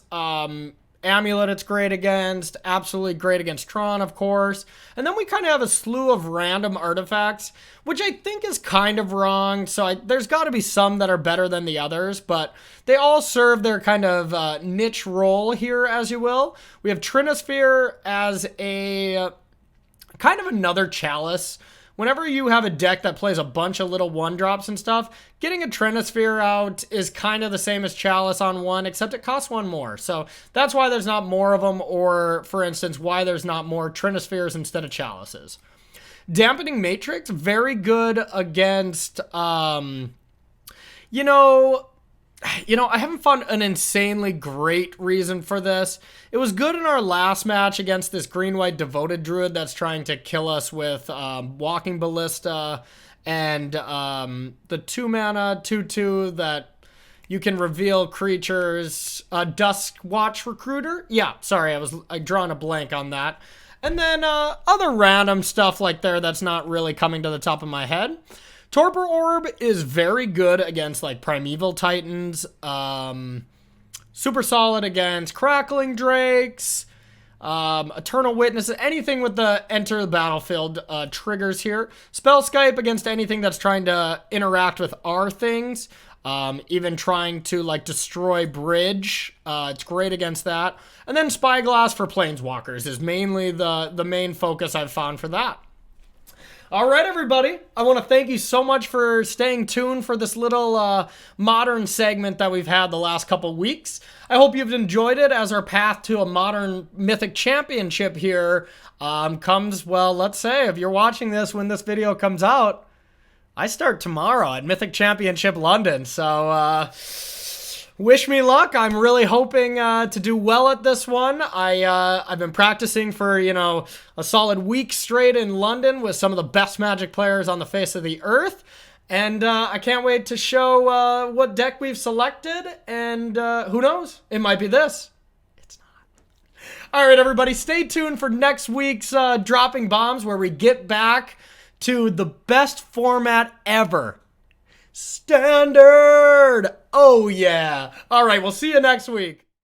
Amulet it's great against, absolutely great against Tron, of course. And then we kind of have a slew of random artifacts, which I think is kind of wrong. So there's got to be some that are better than the others, but they all serve their kind of niche role here, as you will. We have Trinosphere as a kind of another Chalice. Whenever you have a deck that plays a bunch of little 1-drops and stuff, getting a Trinosphere out is kind of the same as Chalice on 1, except it costs 1 more. So that's why there's not more of them, or, for instance, why there's not more Trinospheres instead of Chalices. Dampening Matrix, very good against, I haven't found an insanely great reason for this. It was good in our last match against this green-white devoted druid that's trying to kill us with Walking Ballista and the 2-mana 2/2 that you can reveal creatures. Dusk Watch Recruiter? Yeah, sorry, I drawn a blank on that. And then other random stuff like there that's not really coming to the top of my head. Torpor Orb is very good against like Primeval Titans, super solid against Crackling Drakes, Eternal Witness, anything with the enter the battlefield triggers here. Spell Skype against anything that's trying to interact with our things, even trying to like destroy Bridge. It's great against that. And then Spyglass for Planeswalkers is mainly the main focus I've found for that. All right, everybody. I want to thank you so much for staying tuned for this little modern segment that we've had the last couple weeks. I hope you've enjoyed it as our path to a modern Mythic Championship here comes, well, let's say if you're watching this when this video comes out, I start tomorrow at Mythic Championship London. So wish me luck. I'm really hoping to do well at this one. I've been practicing for, a solid week straight in London with some of the best Magic players on the face of the earth. And I can't wait to show what deck we've selected. And who knows? It might be this. It's not. All right, everybody, stay tuned for next week's Dropping Bombs, where we get back to the best format ever. Standard! Oh, yeah. All right, we'll see you next week.